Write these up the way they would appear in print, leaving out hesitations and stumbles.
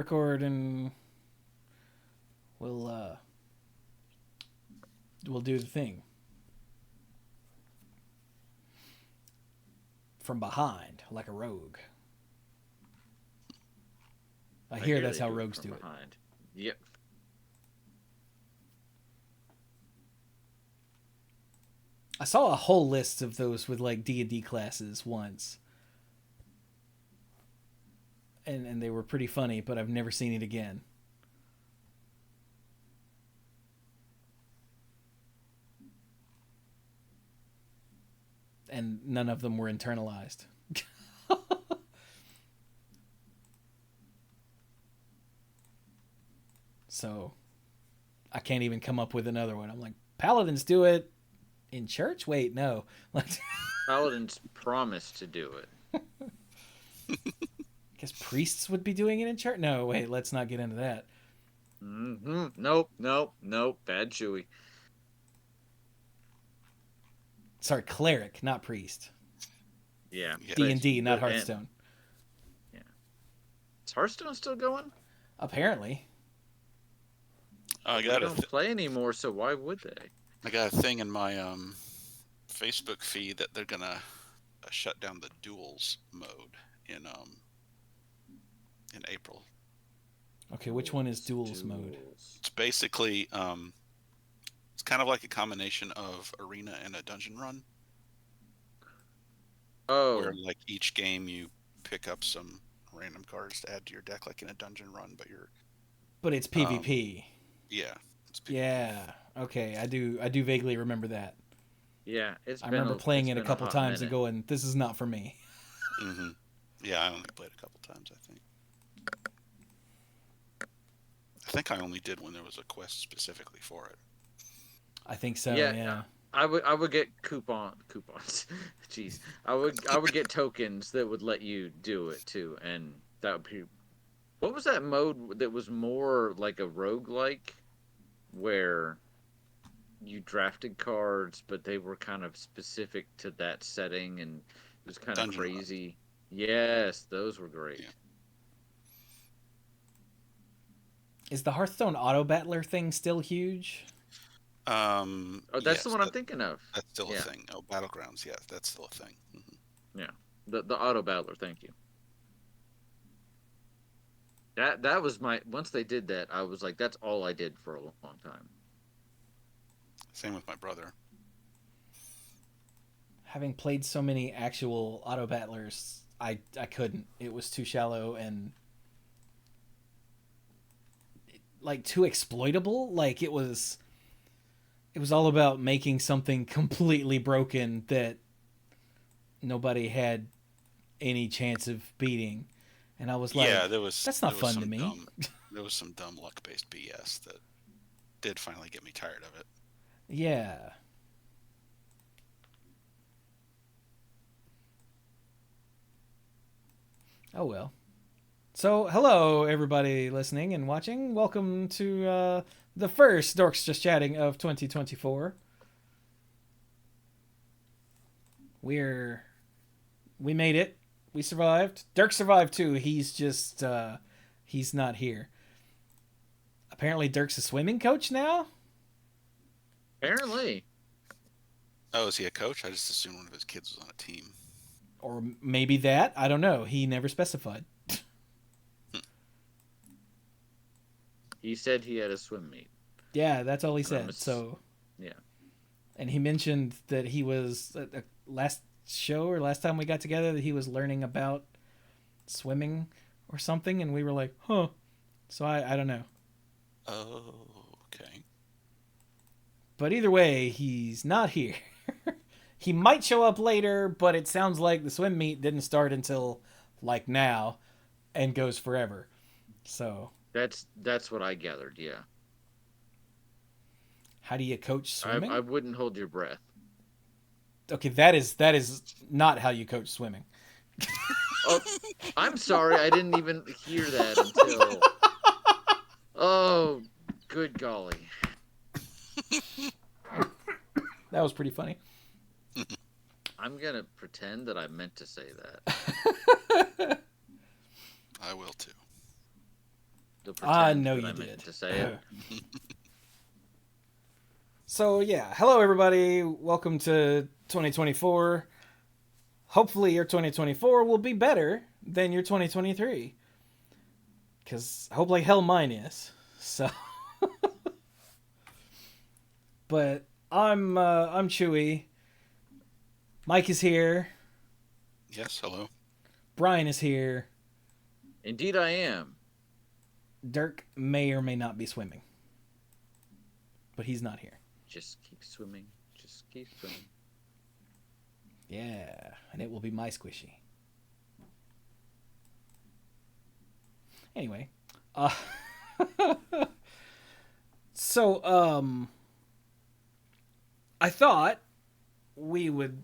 record and we'll we'll do the thing from behind like a rogue. I I hear hear that's they how do it rogues from do it. behind. Yep. I saw a whole list of those with like D&D classes once. And they were pretty funny, but I've never seen it again. And none of them were internalized. So I can't even come up with another one. I'm like, paladins do it in church? Wait, no. Like, Paladins promise to do it. I guess priests would be doing it in church? No, wait, let's not get into that. Nope, nope, nope. Bad Chewy. Sorry, cleric, not priest. Yeah, Yeah. but D&D, not the and Hearthstone. yeah. Is Hearthstone still going? Apparently. I They got don't play anymore, so why would they? I got a thing in my Facebook feed that they're gonna shut down the duels mode in April. Okay, which one is duels mode? It's basically it's kind of like a combination of arena and a dungeon run, where Oh, like each game you pick up some random cards to add to your deck, like in a dungeon run, but you're But it's PvP. yeah, it's PvP. Yeah. Okay, I do vaguely remember that. yeah. I remember playing It's it a been a couple hot times and minute. going, "This is not for me." hmm Yeah, I only played a couple times, I think. I think I only did when there was a quest specifically for it. I think so. Yeah, Yeah. I would get coupons. Jeez, I would get tokens that would let you do it too, and that would be what was that mode that was more like a roguelike where you drafted cards, but they were kind of specific to that setting, and it was kind of Dungeon run. crazy. Yes, those were Yeah. great. Is the Hearthstone auto battler thing still huge? Oh, that's the Yes, one I'm thinking of. that's still a Yeah, thing. Oh, Battlegrounds, yeah, that's still a thing. yeah. The auto battler. Thank you. That was my once they did that, I was like, that's all I did for a long time. Same with my brother. Having played so many actual auto battlers, I couldn't. It was too shallow and like too exploitable. Like it was all about making something completely broken that nobody had any chance of beating. And I was Yeah, like, that's not fun to me. there was some dumb luck based BS that did finally get me tired of it. Yeah. Oh well. So, hello everybody listening and watching. Welcome to the first Dorks Just Chatting of 2024. We're we made it. We survived. Dirk survived too. He's just he's not here. Apparently Dirk's a swimming coach now? Apparently, Oh, is he a coach? I just assumed one of his kids was on a team. Or maybe that. I don't know. He never specified. he said he had a swim meet. Yeah, that's all he And I'm said. So, yeah. and he mentioned that he was last show or last time we got together that he was learning about swimming or something, and we were like, huh. So I don't know. Oh, okay. But either way, he's not here. He might show up later, but it sounds like the swim meet didn't start until like now and goes forever. So That's what I gathered. Yeah, how do you coach swimming? I wouldn't hold your breath. Okay, that is not how you coach swimming. Oh, I'm sorry, I didn't even hear that until. Oh, good golly! That was pretty funny. I'm gonna pretend that I meant to say that. I will too. the I pretend know that you I meant did. to say it. So yeah, hello everybody. Welcome to 2024. Hopefully your 2024 will be better than your 2023. Cause I hope like hell mine is. So, but I'm Chewy. Mike is here. Yes, hello. Brian is here. Indeed, I am. Dirk may or may not be swimming, but he's not here. Just keep swimming. Just keep swimming. Yeah, and it will be my squishy. Anyway, uh, so I thought we would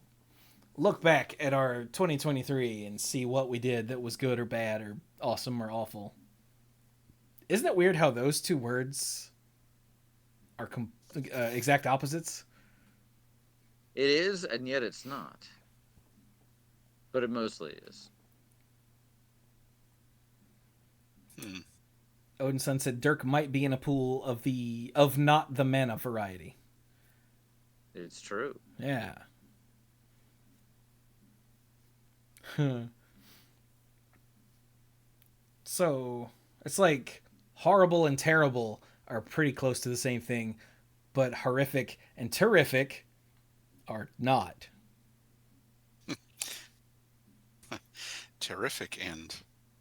look back at our 2023 and see what we did that was good or bad or awesome or awful. Isn't it weird how those two words are exact opposites? It is, and yet it's not. But it mostly is. Hmm. Odin Sun said Dirk might be in a pool of not the mana variety. It's true. Yeah. So it's like horrible and terrible are pretty close to the same thing, but horrific and terrific are not. Terrific and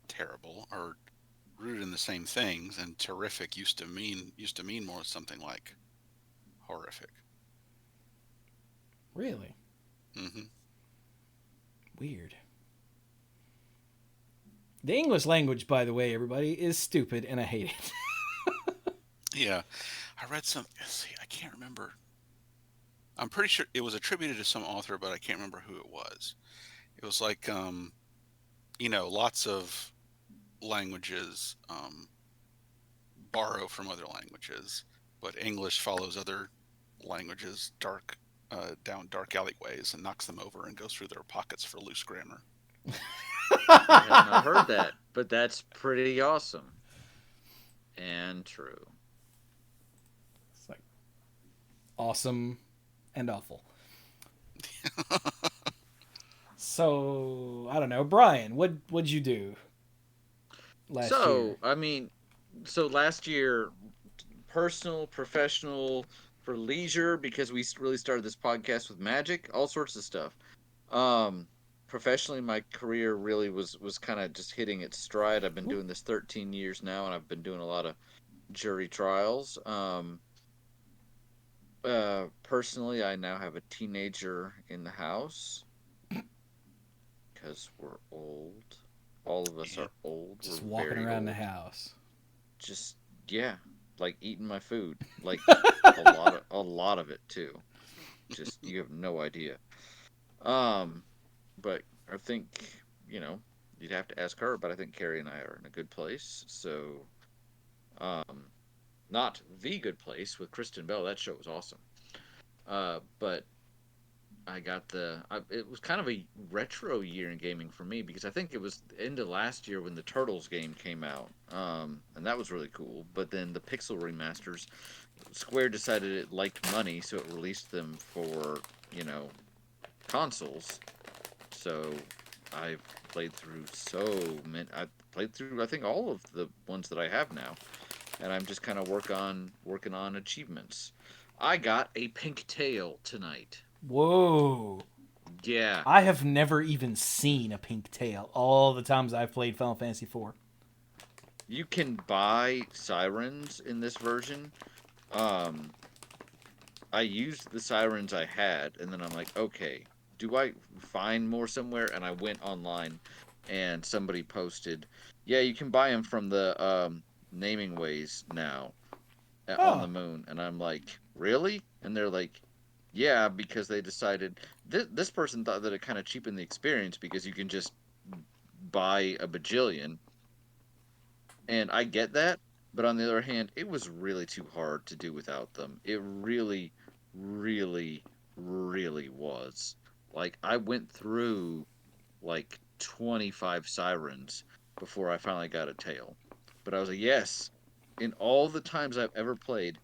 terrible are rooted in the same things, and terrific used to mean more something like horrific. Really Hmm. weird. The English language, by the way, everybody, is stupid, and I hate it. Yeah, I read some. Let's see, I can't remember. I'm pretty sure it was attributed to some author, but I can't remember who it was. It was like, lots of languages borrow from other languages, but English follows other languages down dark alleyways and knocks them over and goes through their pockets for loose grammar. I have not heard that, but that's pretty awesome. And true. It's like awesome and awful. So I don't know, Brian. What'd you do last year? So last year, personal, professional, for leisure, because we really started this podcast with magic, all sorts of stuff. Um, Professionally, my career really was kind of just hitting its stride. I've been doing this 13 years now, and I've been doing a lot of jury trials. Personally, I now have a teenager in the house because we're old. All of us Yep. are old. Just We're walking very around the old. house. Just yeah, like eating my food, like a lot of it too. Just you have no idea. Um, but I think you know you'd have to ask her, but I think Carrie and I are in a good place. So, um, not the good place with Kristen Bell. That show was awesome. But I got it was kind of a retro year in gaming for me because I think it was the end of last year when the Turtles game came out, and that was really cool. But then the Pixel remasters, Square decided it liked money, so it released them for you know consoles. So I've played through so many. I played through I think all of the ones that I have now, and I'm just kind of working on achievements. I got a pink tail tonight. Whoa. Yeah, I have never even seen a pink tail all the times I've played Final Fantasy IV. you can buy sirens in this version. Um, I used the sirens I had, and then I'm like, okay, do I find more somewhere? And I went online, and somebody posted, yeah, you can buy them from the naming ways now on the Oh. moon. And I'm like, really? And they're like, yeah, because they decided this person thought that it kind of cheapened the experience because you can just buy a bajillion. And I get that, but on the other hand, it was really too hard to do without them. It really, really, really was. Like I went through like 25 sirens before I finally got a tail. But I was like, yes. In all the times I've ever played,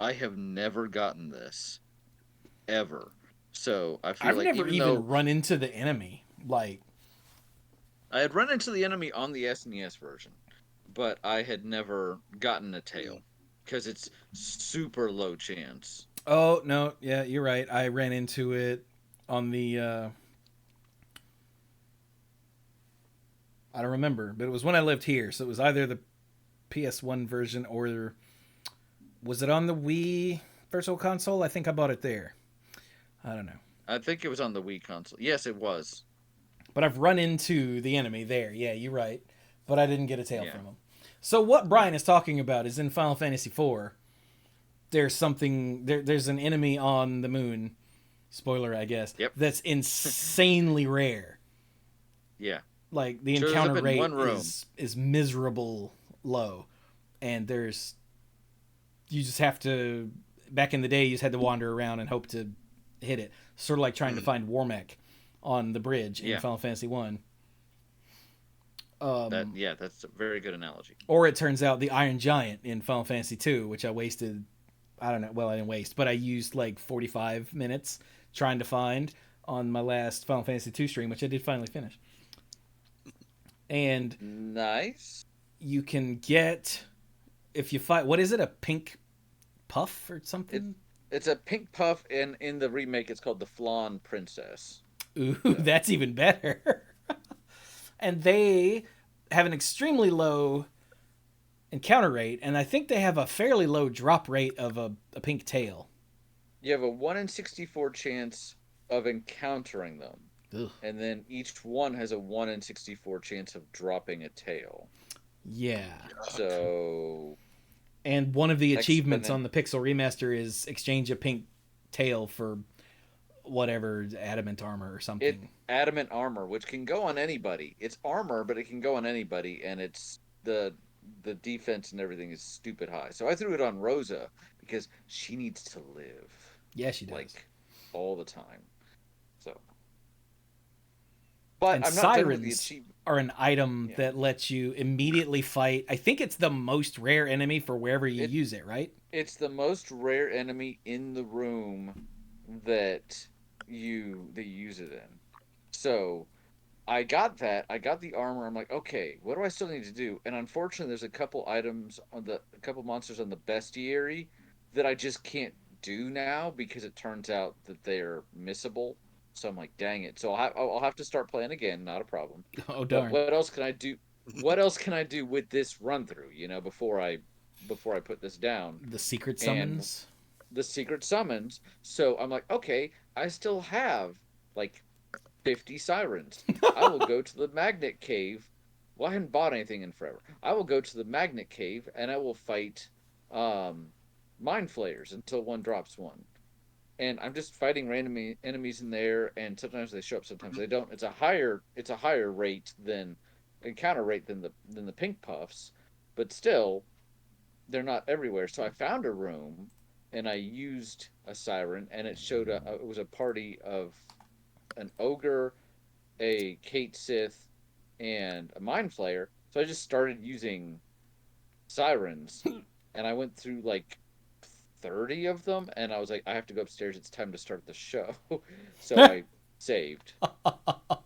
I have never gotten this ever. So I feel I've like never even even though run into the enemy. Like, I had run into the enemy on the SNES version, but I had never gotten a tail because it's super low chance. oh no, yeah, you're right. I ran into it on the. I don't remember, but it was when I lived here, so it was either the PS1 version or was it on the Wii Virtual Console? I think I bought it there. I don't know. I think it was on the Wii console. Yes, it was. But I've run into the enemy there. Yeah, you're right. But I didn't get a tail Yeah. from him. So what Yeah. Brian is talking about is in Final Fantasy IV. There's something. There's an enemy on the moon. Spoiler, I guess. Yep. That's insanely rare. Yeah. Like the Shows encounter up in rate one room. is miserable low, and there's you just have to. Back in the day, you just had to wander around and hope to hit it. Sort of like trying to find Warmech on the bridge in Yeah. Final Fantasy One. That's a very good analogy. Or it turns out the Iron Giant in Final Fantasy II, which I wasted, I don't know, well, I didn't waste, but I used like 45 minutes trying to find on my last Final Fantasy II stream, which I did finally finish. And Nice. you can get, if you fight, what is it, a pink puff or something? It's a pink puff, and in the remake, it's called the Flan Princess. Ooh, that's even better. And they have an extremely low encounter rate, and I think they have a fairly low drop rate of a pink tail. You have a 1 in 64 chance of encountering them. Ugh. And then each one has a 1 in 64 chance of dropping a tail. Yeah. So. And one of the achievements Exponent. on the Pixel Remaster is exchange a pink tail for whatever, adamant armor or something. Adamant armor, which can go on anybody. It's armor, but it can go on anybody, and it's the defense and everything is stupid high. So I threw it on Rosa because she needs to live. Yeah, she does. Like all the time. So. But And I'm not done with the sirens achievement. are an item that lets you immediately fight. I think it's the most rare enemy for wherever you use it, right? It's the most rare enemy in the room that you use it in. So I got that. I got the armor. I'm like, okay, what do I still need to do? And unfortunately, there's a couple monsters on the bestiary that I just can't do now because it turns out that they're missable. So I'm like, dang it. So I'll have to start playing again. Not a problem. Oh darn! But what else can I do? What else can I do with this run through? Before I put this down. The secret summons. The secret summons. So I'm like, okay, I still have like 50 sirens. I will go to the magnet cave. Well, I haven't bought anything in forever. I will go to the magnet cave and I will fight mind flayers until one drops one. And I'm just fighting random enemies in there, and sometimes they show up, sometimes they don't. It's a higher rate than encounter rate than the pink puffs, but still, they're not everywhere. So I found a room, and I used a siren, and it showed up. It was a party of an ogre, a Kate Sith, and a mind flayer. So I just started using sirens, and I went through like 30 of them, and I was like, I have to go upstairs. It's time to start the show. So I saved. But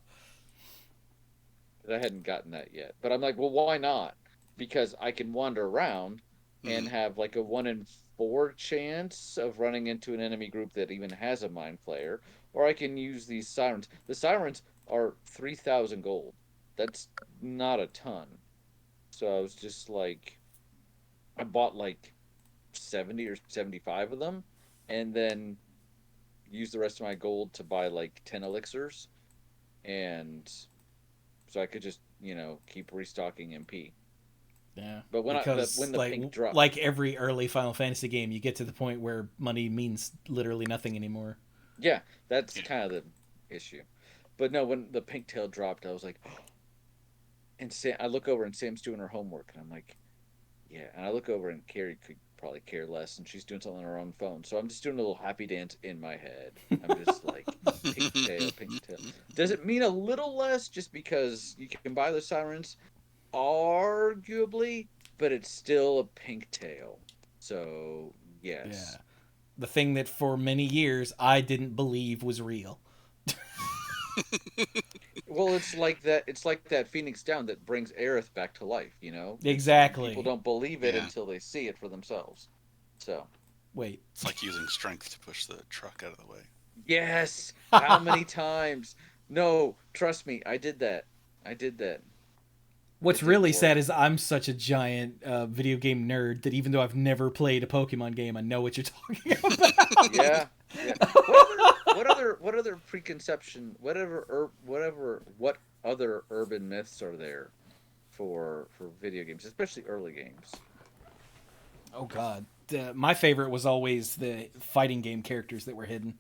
I hadn't gotten that yet. But I'm like, well, why not? Because I can wander around and have like a 1 in 4 chance of running into an enemy group that even has a mind flayer, or I can use these sirens. The sirens are 3,000 gold. That's not a ton. So I was just like, I bought like 70 or 75 of them, and then use the rest of my gold to buy like 10 elixirs, and so I could just keep restocking MP. Yeah, But when when the pink dropped, like every early Final Fantasy game, you get to the point where money means literally nothing anymore. Yeah, that's kind of the issue. But no, when the pink tail dropped, I was like, oh. And I look over and Sam's doing her homework, and I'm like, yeah. And I look over and Carrie could probably care less, and she's doing something on her own phone. So I'm just doing a little happy dance in my head. I'm just like, pink tail, pink tail. Does it mean a little less just because you can buy the sirens? Arguably, but it's still a pink tail. So Yeah. yes. The thing that for many years I didn't believe was real. Well, it's like that. It's like that Phoenix Down that brings Aerith back to life. It's people Exactly. don't believe it Yeah. until they see it for themselves. So Wait. It's like using strength to push the truck out of the way. yes, how many times? No, trust me, I did that. I did that. What's It didn't really sad work. is I'm such a giant video game nerd that even though I've never played a Pokemon game, I know what you're talking about. Yeah, yeah. What other preconception? What other urban myths are there for video games, especially early games? Oh God, my favorite was always the fighting game characters that were hidden.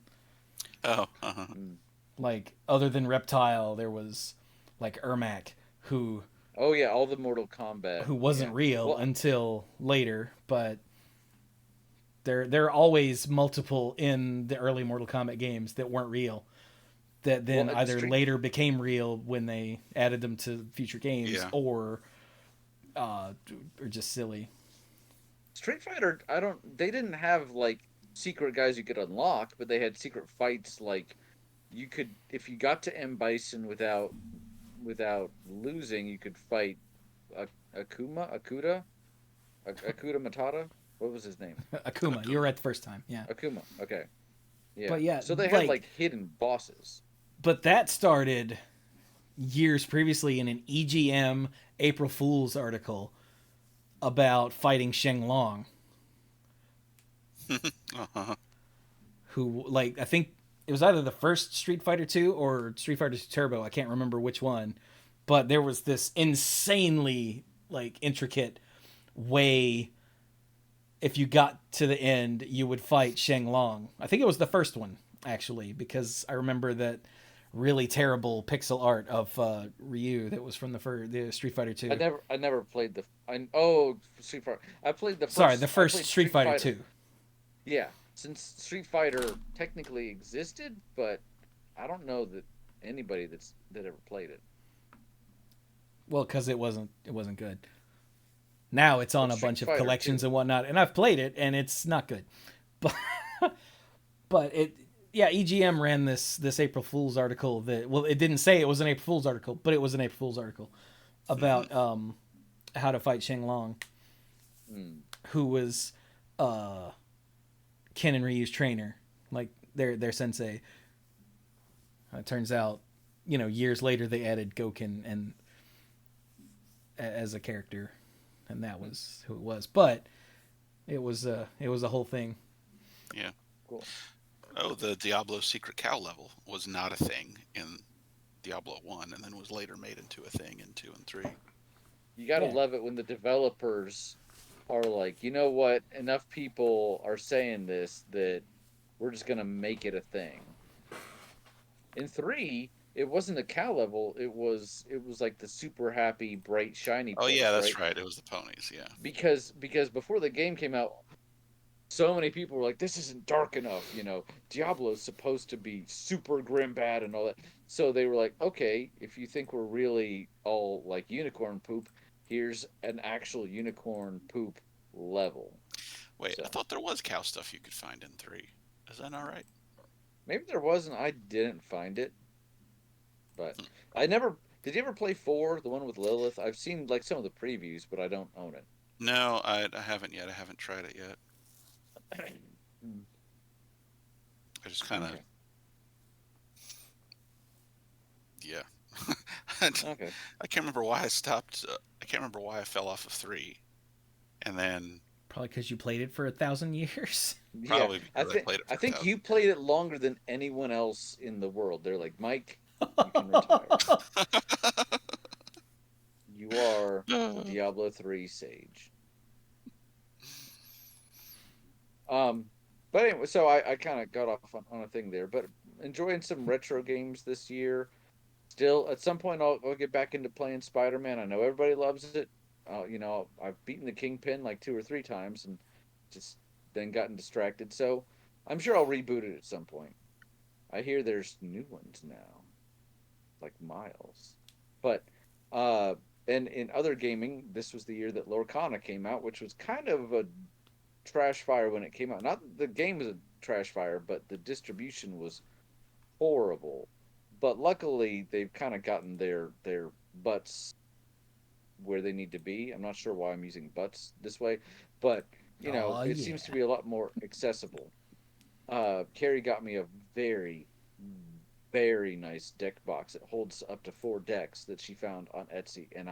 Oh, uh-huh. Mm. Like other than Reptile, there was like Ermac, who Oh yeah, all the Mortal Kombat. who Yeah. wasn't real Well, until later, but there are always multiple in the early Mortal Kombat games that weren't real. That well, then either Street later became real when they added them to future games, Yeah. uh, or just silly. Street Fighter. I don't. They didn't have like secret guys you could unlock, but they had secret fights. Like you could, if you got to M Bison without losing, you could fight Akuda Matata. What was his name? Akuma, you were right the first time, yeah. Akuma. Okay. Yeah. But yeah, So they had like, like hidden bosses. but that started years previously in an EGM April Fool's article about fighting Sheng Long, Uh-huh. who, like, I think it was either the first Street Fighter 2 or Street Fighter 2 Turbo. I can't remember which one, but there was this insanely like intricate way. If you got to the end, you would fight Sheng Long. I think it was the first one actually, because I remember that really terrible pixel art of Ryu that was from the Street Fighter 2. I never played Street Fighter. Sorry, the I first played Street Street Fighter Fighter. 2. Yeah, since Street Fighter technically existed, but I don't know that anybody that ever played it. Well, because it wasn't good. Now it's on But a Street bunch of Fighter collections 2. and whatnot, and I've played it, and it's not good. But but it yeah, EGM ran this April Fool's article that, well, it didn't say it was an April Fool's article, but it was an April Fool's article about how to fight Sheng Long, Mm. who was uh Ken and Ryu's trainer, like their sensei. It turns out, years later they added Goken and as a character, and that was who it was. But it was a whole thing. Yeah. Cool. Oh, the Diablo secret cow level was not a thing in Diablo 1 and then was later made into a thing in 2 and 3. You gotta Yeah, love it when the developers are like, you know what? Enough people are saying this that we're just gonna make it a thing. In three, it wasn't a cow level. It was like the super happy, bright, shiny Oh, yeah, place, that's right? right. It was the ponies, yeah. Because before the game came out, so many people were like, "This isn't dark enough." Diablo's supposed to be super grim bad and all that. So they were like, "Okay, if you think we're really all like unicorn poop, here's an actual unicorn poop level." Wait, I So thought there was cow stuff you could find in 3. Is that not right? maybe there wasn't. I didn't find it, but I never. Did you ever play four, the one with Lilith? I've seen like some of the previews, but I don't own it. No, I haven't yet. I haven't tried it yet. Hmm. I just kind of, Okay. yeah. I Okay. can't remember why I stopped. I can't remember why I fell off of 3. And then probably because you played it for 1,000 years. Yeah, probably I because I think played it I for think 1,000 you years. played it longer than anyone else in the world. They're like, Mike, you can retire. You are the Diablo 3 sage. Um, but anyway, so I kind of got off on a thing there, but enjoying some retro games this year. Still, at some point, I'll get back into playing Spider-Man. I know everybody loves it. I've beaten the Kingpin like two or three times and just then gotten distracted. So I'm sure I'll reboot it at some point. I hear there's new ones now, like Miles. But uh, And in other gaming, this was the year that Lorcana came out, which was kind of a trash fire when it came out. Not that the game was a trash fire, but the distribution was horrible. But luckily, they've kind of gotten their butts where they need to be. I'm not sure why I'm using butts this way, but Oh it seems to yeah. be a lot more accessible. Carrie got me a very, very nice deck box. It holds up to 4 decks that she found on Etsy, and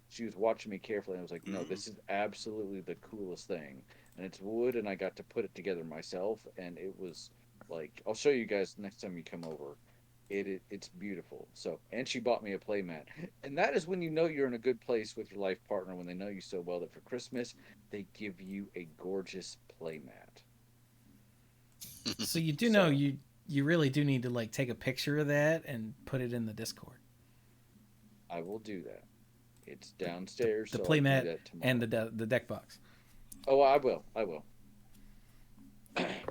she was watching me carefully. And I was like, "No, Mm-hmm. this is absolutely the coolest thing." And it's wood, and I got to put it together myself, and it was like, I'll show you guys next time you come over. It's beautiful. So, and she bought me a playmat, and that is when you know you're in a good place with your life partner, when they know you so well that for Christmas they give you a gorgeous playmat. So you do know So you really do need to like take a picture of that and put it in the Discord. I will do that. It's The downstairs, the so I'll do playmat that and tomorrow. the deck box. Oh, I will. I will.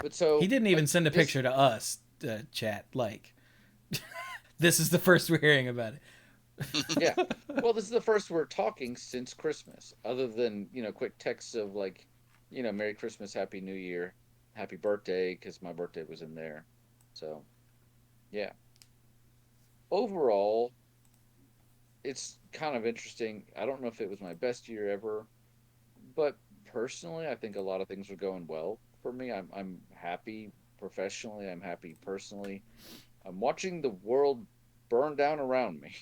But He so didn't even send a this, picture to us, chat. Like this is the first we're hearing about yeah. it. Well, this is the first we're talking since Christmas, other than quick texts of like, Merry Christmas, Happy New Year, Happy Birthday, because my birthday was in there. So yeah. Overall, it's kind of interesting. I don't know if it was my best year ever, but personally, I think a lot of things are going well for me. I'm happy professionally. I'm happy personally. I'm watching the world burn down around me,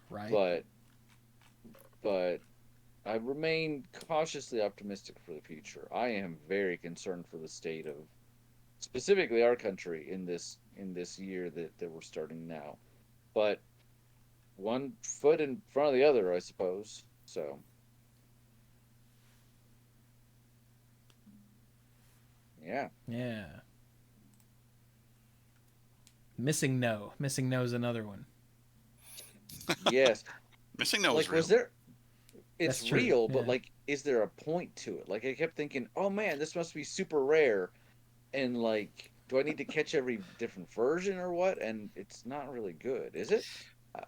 Right? but but I remain cautiously optimistic for the future. I am very concerned for the state of specifically our country in this year that we're starting now. But one foot in front of the other, I suppose. So yeah. Yeah. Missing no is another one. Yes. Missing no is Like, was real. there it's That's true. real, but Yeah. like, is there a point to it? Like, I kept thinking, oh man, this must be super rare, and like, do I need to catch every different version or what? And it's not really good, is it?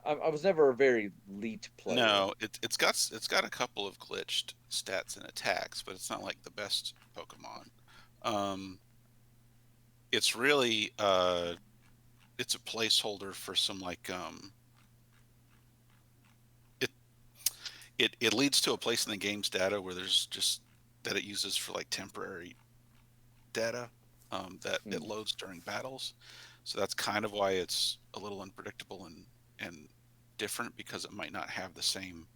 I was never a very elite player. No, it's got a couple of glitched stats and attacks, but it's not like the best Pokemon. Um, it's really it's a placeholder for some like it it leads to a place in the game's data where there's just that it uses for like temporary data that it Hmm. loads during battles. So that's kind of why it's a little unpredictable and different because it might not have the same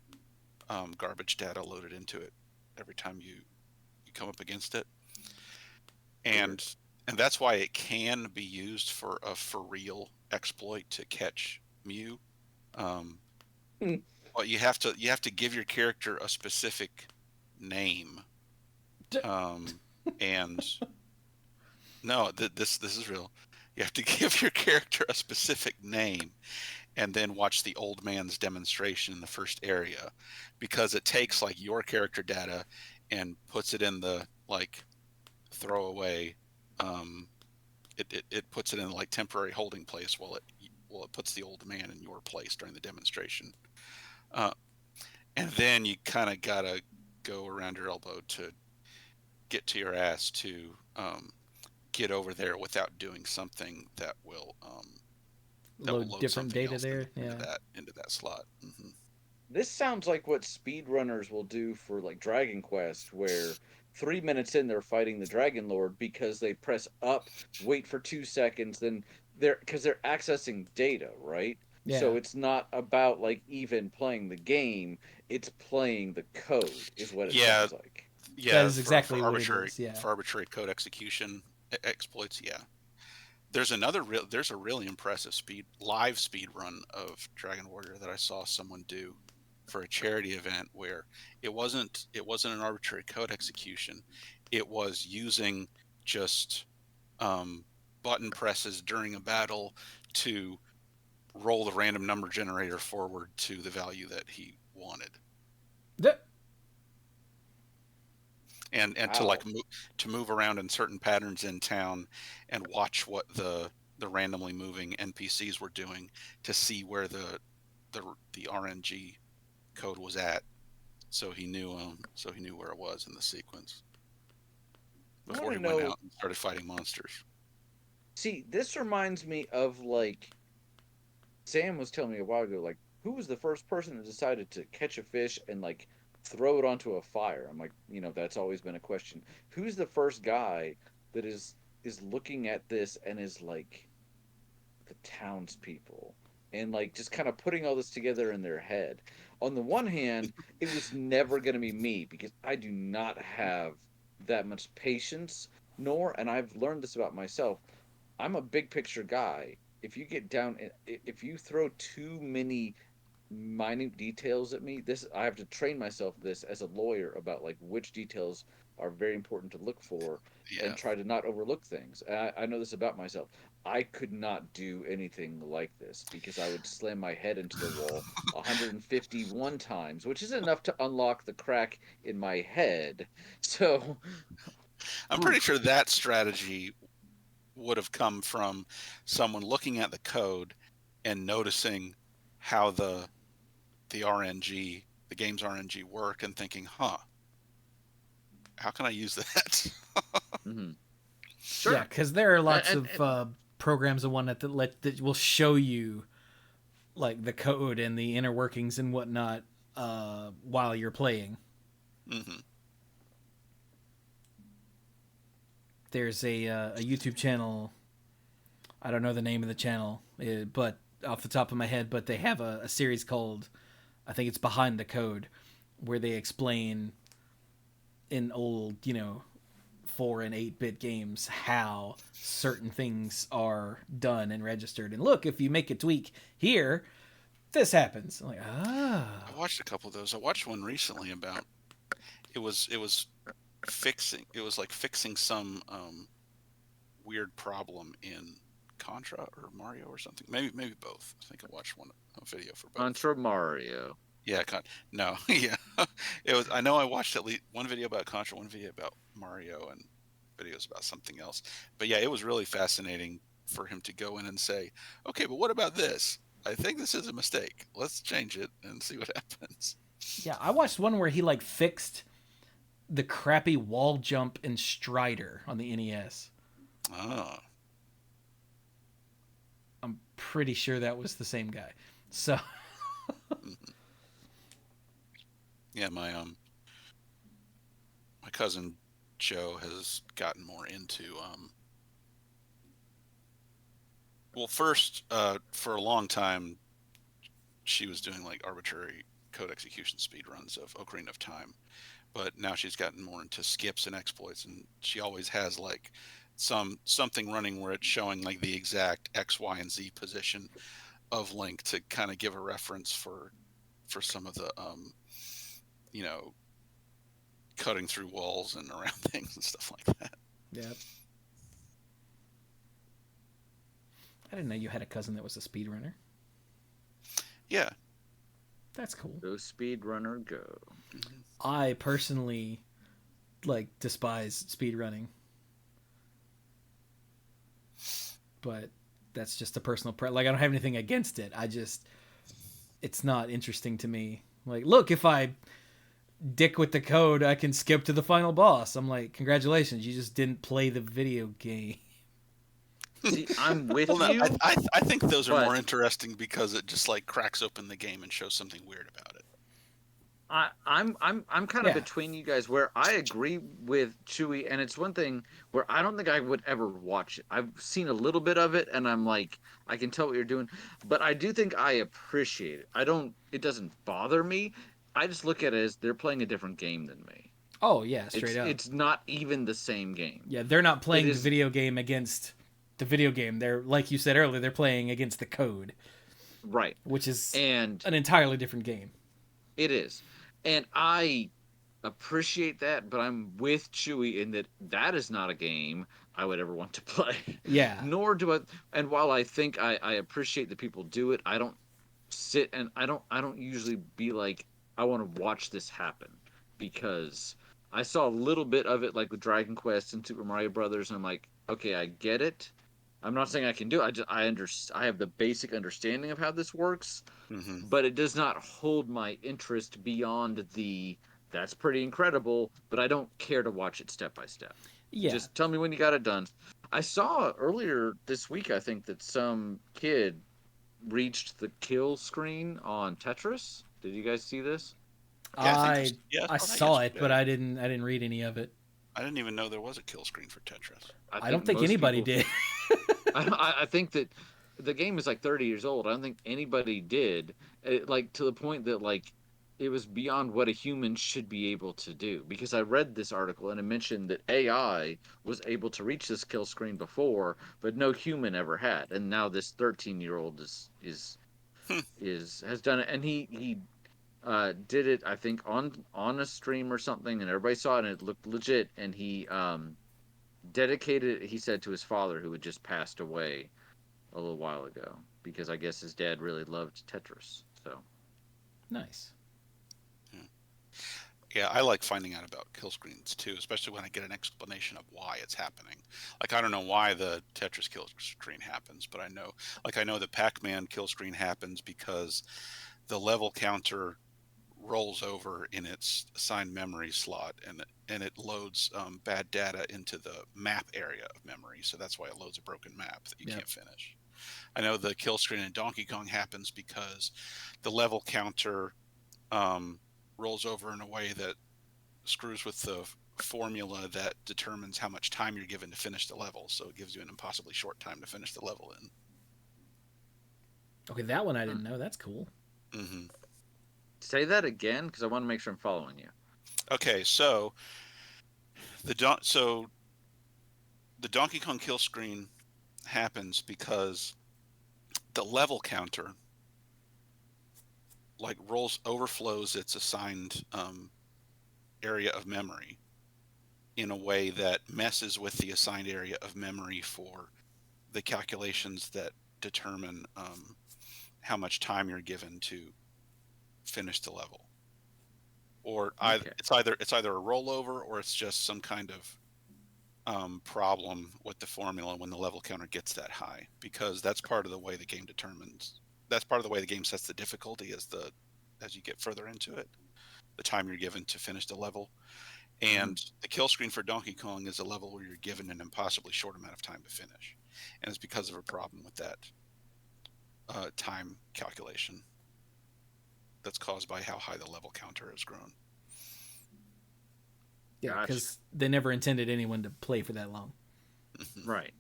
garbage data loaded into it every time you come up against it, Weird. and and that's why it can be used for a for real exploit to catch Mew. Um, Hmm. but you have to give your character a specific name. Um, and no, this is real. You have to give your character a specific name and then watch the old man's demonstration in the first area because it takes like your character data and puts it in the like throwaway um it puts it in like temporary holding place while it puts the old man in your place during the demonstration. Uh, and then you kind of gotta go around your elbow to get to your ass to get over there without doing something that will Load load different something data else there. into Yeah. that slot. This sounds like what speedrunners will do for like Dragon Quest, where 3 minutes in they're fighting the Dragon Lord because they press up, wait for 2 seconds, then they're accessing data, right? So Yeah. it's not about like even playing the game; it's playing the code, is what it Yeah, sounds like. That yeah, is exactly what it is. Yeah. for arbitrary code execution exploits. Yeah, there's a really impressive live speed run of Dragon Warrior that I saw someone do for a charity event where it wasn't an arbitrary code execution. It was using just um, button presses during a battle to roll the random number generator forward to the value that he wanted, That- and to Wow. to move around in certain patterns in town and watch what the randomly moving NPCs were doing to see where the RNG code was at, so he knew where it was in the sequence I want before to he went know. out and started fighting monsters. See, this reminds me of like Sam was telling me a while ago. Like, who was the first person that decided to catch a fish and like throw it onto a fire? I'm like, that's always been a question. Who's the first guy that is looking at this and is like the townspeople and like just kind of putting all this together in their head. On the one hand, it was never going to be me because I do not have that much patience, nor, and I've learned this about myself, I'm a big picture guy. If you get down, if you throw too many minute details at me, this I have to train myself this as a lawyer about like which details are very important to look for and Yeah. try to not overlook things. I know this about myself. I could not do anything like this because I would slam my head into the wall 151 times, which is enough to unlock the crack in my head. So, I'm pretty oof. sure that strategy would have come from someone looking at the code and noticing how the RNG, the game's RNG work, and thinking, "Huh, how can I use that?" Mhm. Yeah, Sure. because there are lots And, of programs of one that will show you like the code and the inner workings and whatnot while you're playing. Hmm. There's a YouTube channel. I don't know the name of the channel, but off the top of my head, but they have a series called, I think it's Behind the Code, where they explain in old, 4 and 8-bit games how certain things are done and registered. And look, if you make a tweak here, this happens. I'm like, I ah. watched a couple of those. I watched one recently about it was fixing it was like fixing some weird problem in Contra or Mario or something. Maybe both. I think I watched a video for both. Contra Mario. Yeah, no, yeah. It was. I know I watched at least one video about Contra, one video about Mario, and videos about something else. But yeah, it was really fascinating for him to go in and say, "Okay, but what about this? I think this is a mistake. Let's change it and see what happens." Yeah, I watched one where he like fixed the crappy wall jump in Strider on the NES. Oh, I'm pretty sure that was the same guy. So mhm. Yeah. My cousin Joe has gotten more into well, first, for a long time, she was doing like arbitrary code execution speed runs of Ocarina of Time, but now she's gotten more into skips and exploits, and she always has like something running where it's showing like the exact X, Y, and Z position of Link to kind of give a reference for some of the you know cutting through walls and around things and stuff like that. yeah, I didn't know you had a cousin that was a speedrunner. Yeah. That's cool. Go speedrunner, go. Hmm. I personally like despise speedrunning, but that's just a personal like I don't have anything against it. I just it's not interesting to me. Like, look, if I dick with the code, I can skip to the final boss. I'm like, congratulations, you just didn't play the video game. See, I'm Well, with no, you, I think those are but more interesting because it just like cracks open the game and shows something weird about it. I'm kind of Yeah. between you guys where I agree with Chewy, and it's one thing where I don't think I would ever watch it. I've seen a little bit of it, and I'm like, I can tell what you're doing, but I do think I appreciate it. I don't. It doesn't bother me. I just look at it as they're playing a different game than me. Oh yeah, straight up. It's not even the same game. Yeah, they're not It playing the is video game against the video game. They're like you said earlier, they're playing against the code, right, which is and an entirely different game. it is, and I appreciate that, but I'm with Chewy in that that is not a game I would ever want to play. Yeah. Nor do I. And while I think I appreciate that people do it, I don't sit and I don't usually be like I want to watch this happen because I saw a little bit of it like with Dragon Quest and Super Mario Brothers, and I'm like, okay, I get it, I'm not saying I can do it. I have the basic understanding of how this works, Hmm. but it does not hold my interest beyond the that's pretty incredible, but I don't care to watch it step by step. Yeah. Just tell me when you got it done. I saw earlier this week, I think, that some kid reached the kill screen on Tetris. Did you guys see this? Yeah, I think I yeah, I I saw that saw it, but yesterday. I didn't read any of it. I didn't even know there was a kill screen for Tetris. I I think don't think most anybody people. did. I think that the game is like 30 years old. I don't think anybody did. Like to the point that like it was beyond what a human should be able to do. Because I read this article and it mentioned that AI was able to reach this kill screen before, but no human ever had. And now this 13-year-old Hmm. is has done it, and he did it I think on a stream or something, and everybody saw it and it looked legit, and he dedicated it, he said, to his father who had just passed away a little while ago because I guess his dad really loved Tetris. So Nice. Yeah. Yeah, I like finding out about kill screens too, especially when I get an explanation of why it's happening. Like I don't know why the Tetris kill screen happens, but I know the Pac-Man kill screen happens because the level counter rolls over in its assigned memory slot, and it loads bad data into the map area of memory. So that's why it loads a broken map that you Yep. can't finish. I know the kill screen in Donkey Kong happens because the level counter um, rolls over in a way that screws with the formula that determines how much time you're given to finish the level. So it gives you an impossibly short time to finish the level Okay, that one I hmm. didn't know. That's cool. in. Hmm. Say that again because I want to make sure I'm following you. Okay, so so the Donkey Kong kill screen happens because the level counter like rolls overflows its assigned area of memory in a way that messes with the assigned area of memory for the calculations that determine how much time you're given to finish the level. Or Okay. it's either a rollover or it's just some kind of problem with the formula when the level counter gets that high, because that's part of the way the game determines. That's part of the way the game sets the difficulty as you get further into it, the time you're given to finish the level. Hmm. And the kill screen for Donkey Kong is a level where you're given an impossibly short amount of time to finish, and it's because of a problem with that time calculation that's caused by how high the level counter has grown. Yeah, Gotcha. because they never intended anyone to play for that long. Right.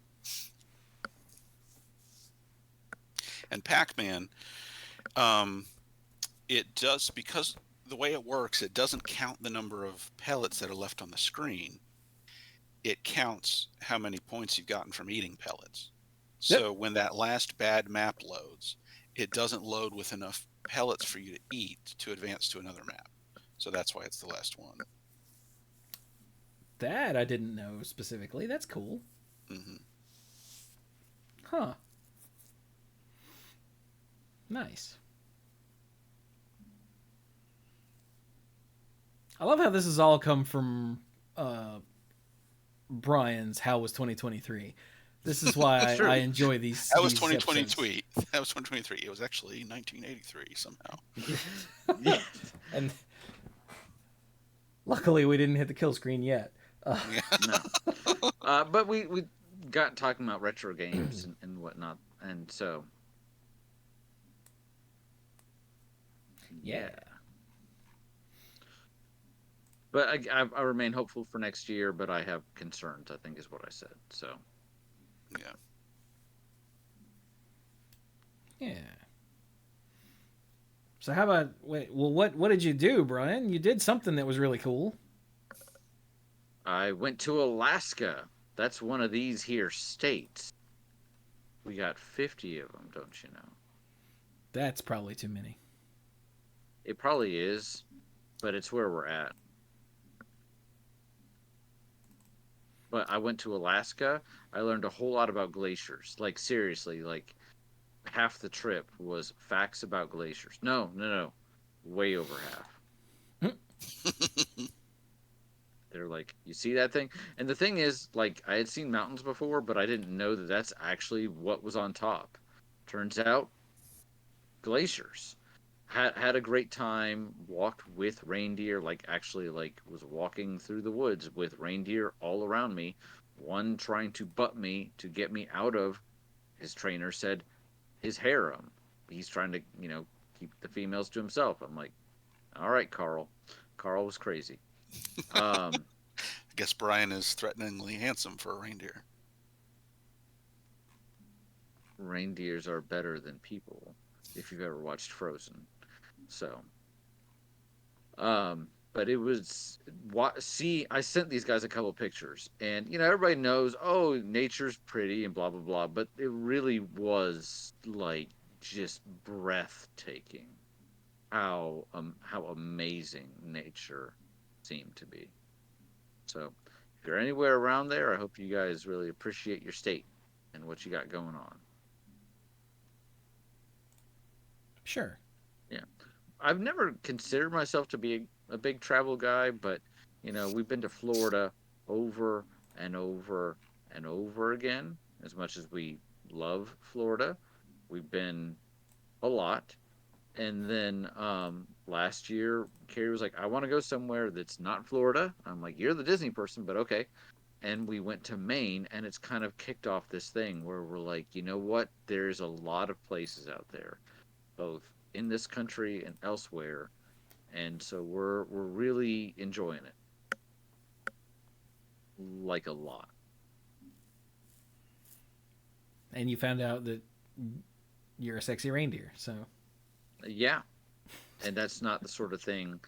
And Pac-Man, um, it does, because the way it works, it doesn't count the number of pellets that are left on the screen. It counts how many points you've gotten from eating pellets. Yep. So when that last bad map loads, it doesn't load with enough pellets for you to eat to advance to another map. So that's why it's the last one. That I didn't know specifically. That's cool. Hmm. Huh. Nice. I love how this has all come from Brian's How Was 2023. This is why It's I true. enjoy That was these episodes. 2023. That was 2023. It was actually 1983 somehow. Yeah. And luckily we didn't hit the kill screen yet. Yeah. No. But we got talking about retro games and whatnot, and so Yeah. yeah. But I remain hopeful for next year, but I have concerns, I think is what I said. So Yeah. Yeah. So how about wait? Well, what did you do, Brian? You did something that was really cool. I went to Alaska. That's one of these here states. We got 50 of them, don't you know? That's probably too many. It probably is, but it's where we're at. But I went to Alaska. I learned a whole lot about glaciers. Like seriously, like half the trip was facts about glaciers. No, no, no. Way over half. They're like, you see that thing? And the thing is, like, I had seen mountains before, but I didn't know that that's actually what was on top. Turns out, glaciers. Had a great time. Walked with reindeer. Like, actually, like, was walking through the woods with reindeer all around me. One trying to butt me to get me out of. His trainer said his harem. He's trying to, keep the females to himself. I'm like, all right, Carl. Carl was crazy. Um, I guess Brian is threateningly handsome for a reindeer. Reindeers are better than people if you've ever watched Frozen. So, but it was what see. I sent these guys a couple pictures, and everybody knows, oh, nature's pretty and blah blah blah. But it really was like just breathtaking how amazing nature seemed to be. So, if you're anywhere around there, I hope you guys really appreciate your state and what you got going on. Sure. Yeah. I've never considered myself to be a big travel guy, but we've been to Florida over and over and over again. As much as we love Florida, we've been a lot. And then last year, Carrie was like, "I want to go somewhere that's not Florida." I'm like, "You're the Disney person, but okay." And we went to Maine, and it's kind of kicked off this thing where we're like, you know what? There's a lot of places out there, both in this country and elsewhere, and so we're really enjoying it, like a lot. And you found out that you're a sexy reindeer, so Yeah, and that's not the sort of thing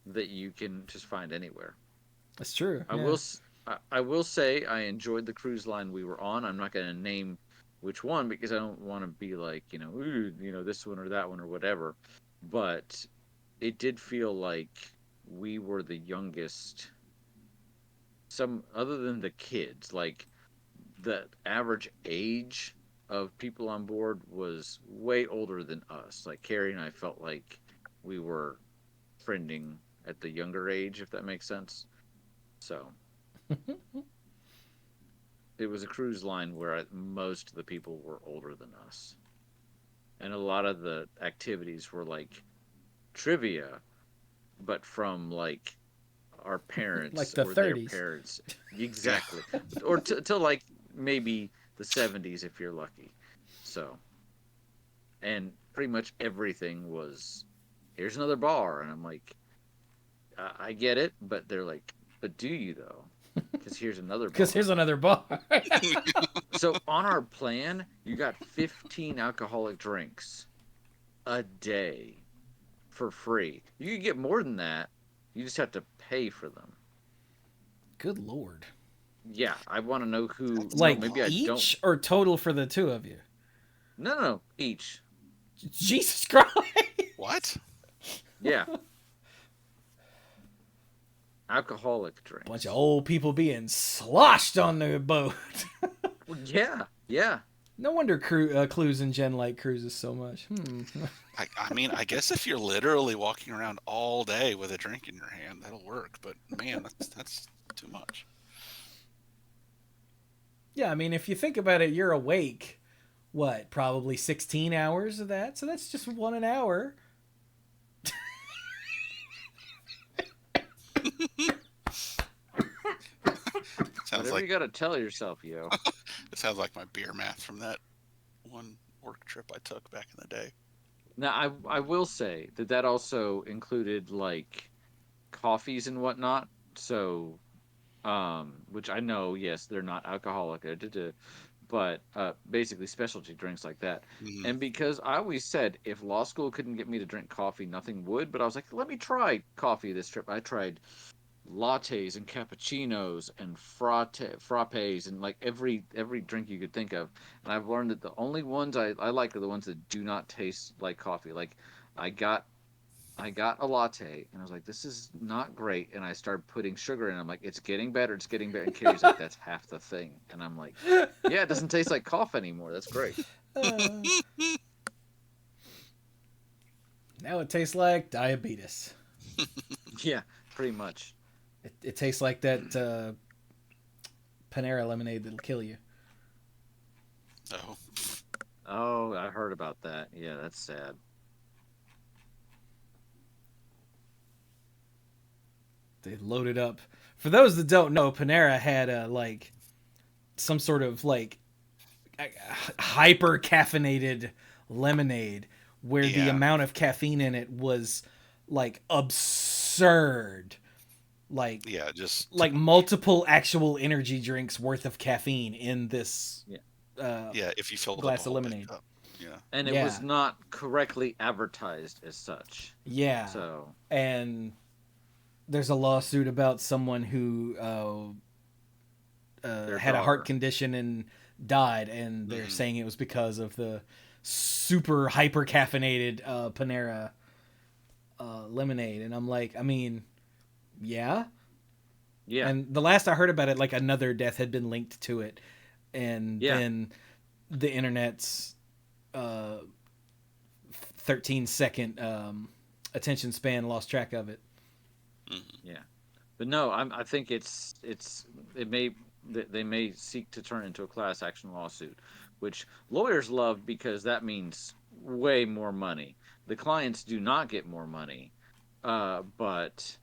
that you can just find anywhere. that's true. I Yeah. will I will say I enjoyed the cruise line we were on. I'm not going to name which one because I don't want to be like, ooh, this one or that one or whatever. But it did feel like we were the youngest, some other than the kids, like the average age of people on board was way older than us. Like Carrie and I felt like we were friending at the younger age, if that makes sense. So it was a cruise line where most of the people were older than us. And a lot of the activities were like trivia, but from like our Like parents the or their 30s. parents. Yeah. Exactly. Or to like maybe the 70s if you're lucky. So, and pretty much everything was here's another bar. And I'm like, I get it, but they're like, but do you though? Because here's another Because bar. here's another bar. So on our plan, you got 15 alcoholic drinks a day for free. You could get more than that. You just have to pay for them. Good lord. Yeah, I want to know who. That's a No, Like maybe I lot. don't. each or total for the two of you? No, no, no, each. Jesus Christ. What? Yeah, alcoholic Bunch of drinks. old people being sloshed on the boat. Well, yeah, yeah. No wonder Clues and Gen like cruises so much. I mean, I guess if you're literally walking around all day with a drink in your hand, that'll work. But man, that's too much. Yeah, I mean, if you think about it, you're awake, what, probably 16 hours of that? So that's just one an hour. Sounds Whatever like you got to tell yourself, yo. it sounds like my beer math from that one work trip I took back in the day. Now, I will say that that also included like coffees and whatnot. So, which I know, yes, they're not alcoholic, but basically specialty drinks like that. Mm, And because I always said if law school couldn't get me to drink coffee, nothing would. But I was like, let me try coffee this trip. I tried lattes and cappuccinos and frappes and like every drink you could think of. And I've learned that the only ones I like are the ones that do not taste like coffee. Like I got I got a latte and I was like, this is not great. And I started putting sugar in. I'm like, it's getting better. It's getting better. And Carrie's like, that's half the thing. And I'm like, yeah, it doesn't taste like coffee anymore. That's great. Uh, now it tastes like diabetes. Yeah, pretty much. It tastes like that Panera lemonade that'll kill you. Oh, Oh, I heard about that. Yeah, that's sad. They loaded up. For those that don't know, Panera had like some sort of like hyper caffeinated lemonade where the yeah, amount of caffeine in it was like absurd. Like yeah. Just like multiple actual energy drinks worth of caffeine in this Yeah. uh, yeah. If you filled up a glass of whole big lemonade. cup, yeah, And it was Yeah, not correctly advertised as such. yeah. So, And there's a lawsuit about someone who their had a heart daughter. condition and died, and they're hmm saying it was because of the super hyper caffeinated Panera lemonade. And I'm like, I mean, yeah. Yeah. And the last I heard about it, like another death had been linked to it, and Yeah. then the internet's 13-second attention span lost track of it. hmm Yeah. But no, I think it may they may seek to turn it into a class action lawsuit, which lawyers love because that means way more money. The clients do not get more money, but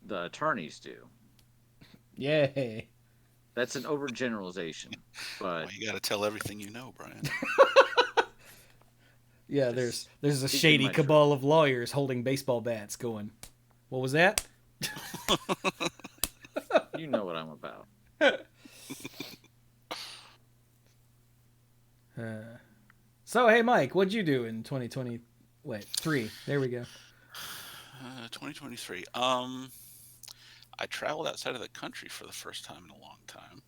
the attorneys do. Yay. That's an overgeneralization, but Well, you got to tell everything you know, Brian. Yeah, just there's a speaking shady my truth. cabal of lawyers holding baseball bats going, what was that? You know what I'm about. Uh, so, hey, Mike, what'd you do in 2020? Wait, three. There we go. 2023. I traveled outside of the country for the first time in a long time.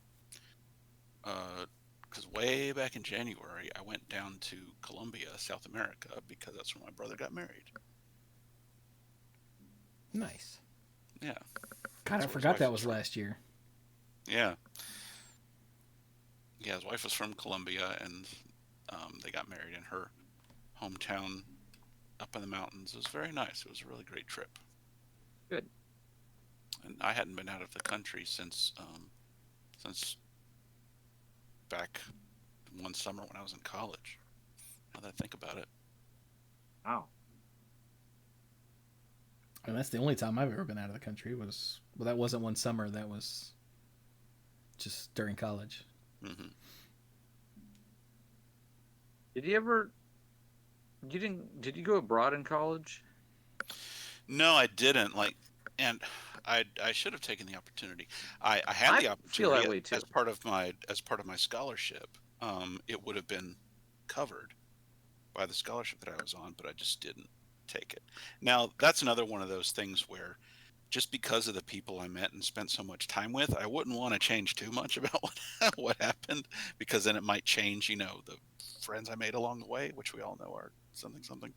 Because way back in January, I went down to Colombia, South America, because that's where my brother got married. Nice. Yeah, God, I that's where his forgot wife that was was from. last year. Yeah, yeah, his wife was from Colombia, and they got married in her hometown up in the mountains. It was very nice. It was a really great trip, Good. and I hadn't been out of the country since back one summer when I was in college. Now that I think about it. Wow. And that's the only time I've ever been out of the country. Was well, that wasn't one summer. That was just during college. hmm Did you ever? You didn't? Did you go abroad in college? No, I didn't. And I should have taken the opportunity. I had I the feel opportunity that way too. as part of my scholarship. It would have been covered by the scholarship that I was on, but I just didn't take it. Now, that's another one of those things where just because of the people I met and spent so much time with, I wouldn't want to change too much about what happened because then it might change, the friends I made along the way, which we all know are something something,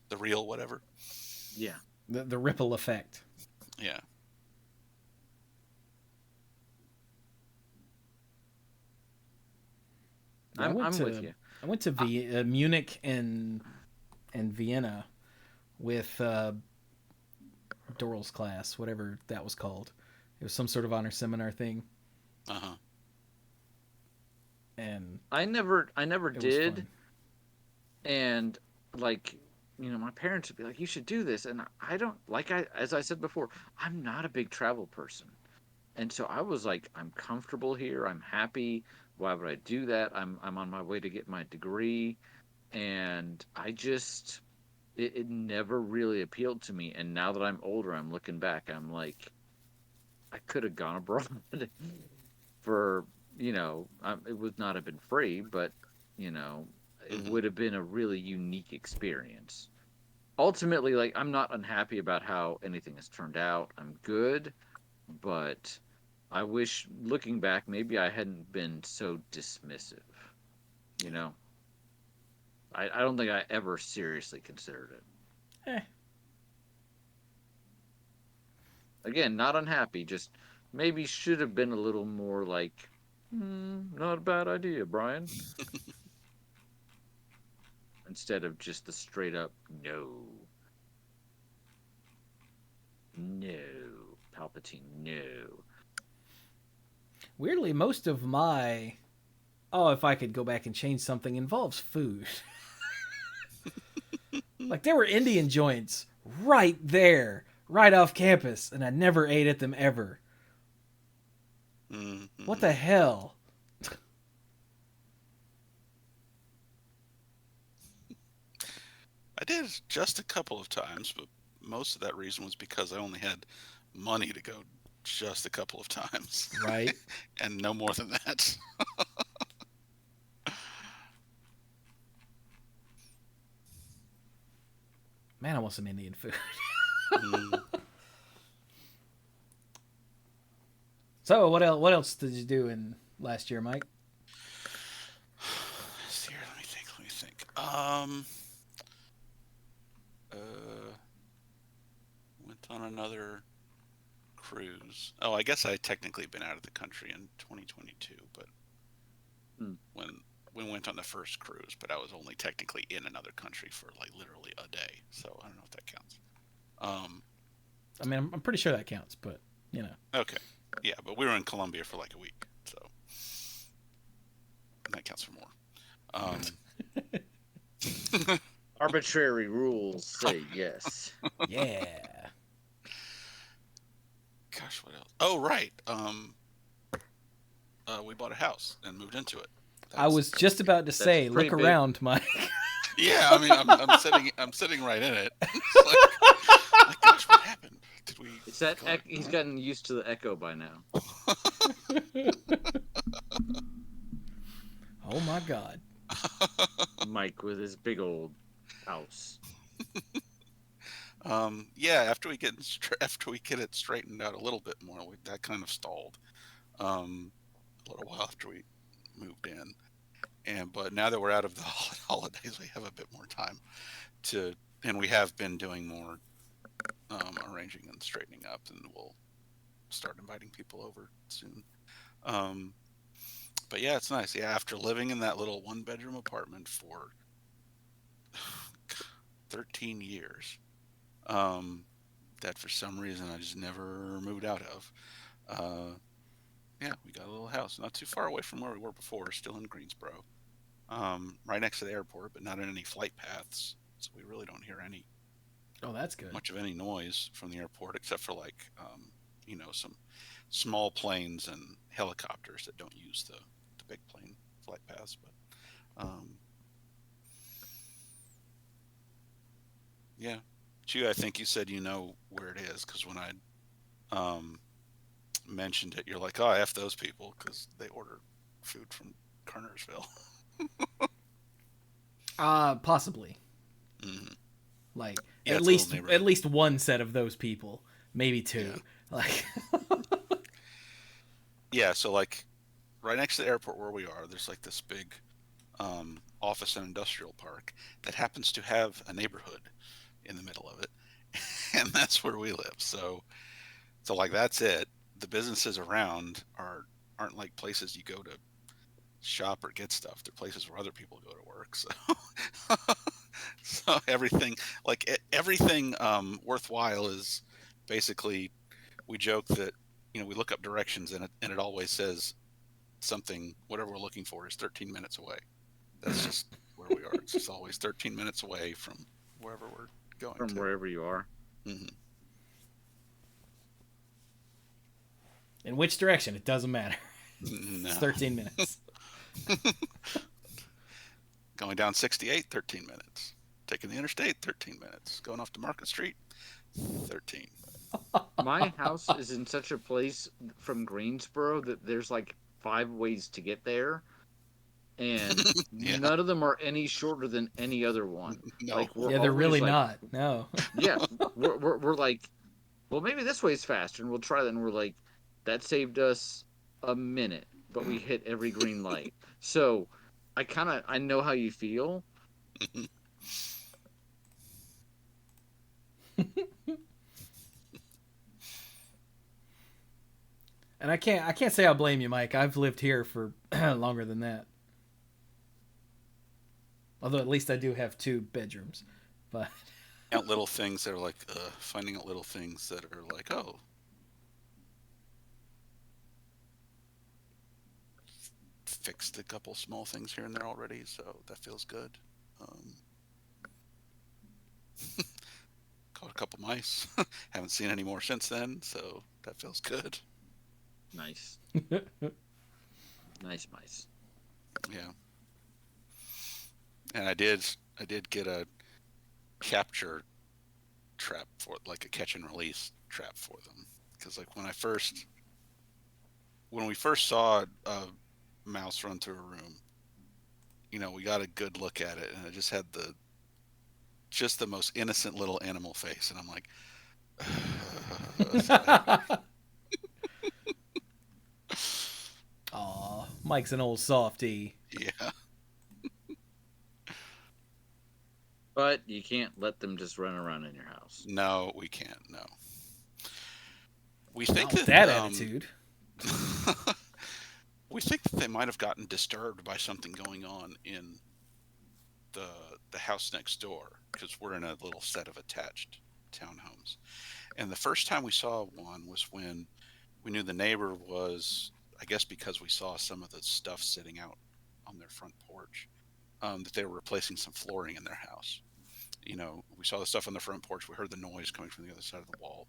the real whatever. Yeah. The ripple effect. Yeah. Yeah, I'm with you. I went to I, Munich and Vienna with Dorls class, whatever that was called. It was some sort of honor seminar thing, Uh-huh. and I never it was did, fun. and like my parents would be like, "You should do this," and I don't like as I said before, I'm not a big travel person, and so I was like, "I'm comfortable here. I'm happy. Why would I do that? I'm on my way to get my degree," and I just it never really appealed to me. And now that I'm older, I'm looking back, I'm like, I could have gone abroad for it would not have been free, but you know it hmm would have been a really unique experience. Ultimately, like, I'm not unhappy about how anything has turned out. I'm good, but I wish, looking back, maybe I hadn't been so dismissive. you know I don't think I ever seriously considered it. Eh, Again, not unhappy, just maybe should have been a little more like, not a bad idea, Brian, instead of just the straight up no, no, Palpatine. No. Weirdly, most of my if I could go back and change something involves food. Like there were Indian joints right there, right off campus, and I never ate at them ever. Mm-hmm. What the hell? I did just a couple of times, but most of that reason was because I only had money to go just a couple of times. Right? And no more than that. Man, I want some Indian food. Mm. So, what else did you do in last year, Mike? See here, let me think. Went on another cruise. Oh, I guess I technically been out of the country in 2022, but when we went on the first cruise, but I was only technically in another country for like literally a day, so I don't know if that counts. I mean, I'm pretty sure that counts, but you know. Okay, yeah, but we were in Colombia for like a week, so that counts for more. Arbitrary rules say yes. Yeah. Gosh, what else? Oh, right. We bought a house and moved into it. I was just about to say, look big. around, Mike. Yeah, I mean, I'm sitting right in it. It's like, gosh, what happened? Did we? It's that he's gotten used to the echo by now. Oh my God. Mike with his big old house. Yeah. After we get it straightened out a little bit more, that kind of stalled. A little while after we moved in, but now that we're out of the holidays, we have a bit more time and we have been doing more arranging and straightening up, and we'll start inviting people over soon. But yeah, it's nice. Yeah, after living in that little 1-bedroom apartment for 13 years, that for some reason I just never moved out of. Yeah, we got a little house not too far away from where we were before, still in Greensboro, right next to the airport, but not in any flight paths, so we really don't hear that's good. much of any noise from the airport, except for like some small planes and helicopters that don't use the big plane flight paths. But yeah, I think you said you know where it is, because when I mentioned it, you're like, oh, F those people, because they order food from Kernersville. Possibly. Mm-hmm. Like yeah, at least one set of those people, maybe two. Yeah. Like yeah, so like right next to the airport where we are, there's like this big office and industrial park that happens to have a neighborhood in the middle of it, and that's where we live. So like that's it. The businesses around aren't like places you go to shop or get stuff. They're places where other people go to work. So so everything worthwhile is basically, we joke that we look up directions and it always says something, whatever we're looking for is 13 minutes away. That's just where we are. It's just always 13 minutes away from wherever we're going from to. wherever you are. Mm-hmm. in which direction, it doesn't matter. No. It's 13 minutes. Going down 68, 13 minutes. Taking the interstate, 13 minutes. Going off to Market Street, 13. My house is in such a place from Greensboro that there's like 5 ways to get there, and Yeah. none of them are any shorter than any other one. No. Like they're really like, not. No. Yeah, we're like, well, maybe this way's faster, and we'll try that. And we're like, that saved us a minute, but we hit every green light. So I know how you feel. And I can't say I blame you, Mike. I've lived here for longer than that. Although at least I do have 2 bedrooms. But Finding out little things that are like, oh, fixed a couple small things here and there already, so that feels good. Um, caught a couple mice. Haven't seen any more since then, so that feels good. Nice. Nice mice. Yeah. And I did get a capture trap for, like a catch and release trap for them, because like when we first saw a mouse run through a room, we got a good look at it, and it just had the most innocent little animal face, and I'm like, Aw, Mike's an old softy. yeah. But you can't let them just run around in your house. No, we can't. No. We Not think with that that attitude. we think that they might have gotten disturbed by something going on in the house next door, because we're in a little set of attached townhomes. And the first time we saw one was when we knew the neighbor was, I guess because we saw some of the stuff sitting out on their front porch, that they were replacing some flooring in their house. We saw the stuff on the front porch. We heard the noise coming from the other side of the wall.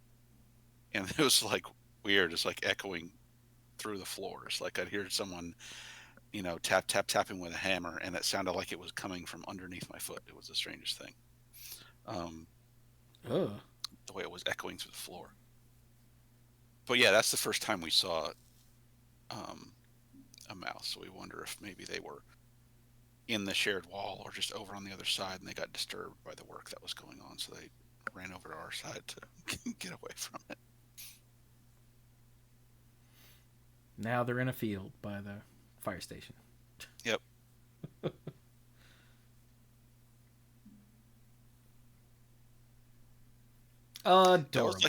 And it was like weird. It's like echoing through the floors. Like I'd hear someone, tapping with a hammer, and it sounded like it was coming from underneath my foot. It was the strangest thing. Ugh. The way it was echoing through the floor. But yeah, that's the first time we saw a mouse. So we wonder if maybe they were in the shared wall or just over on the other side, and they got disturbed by the work that was going on. So they ran over to our side to get away from it. Now they're in a field by the fire station. Yep. Adorable.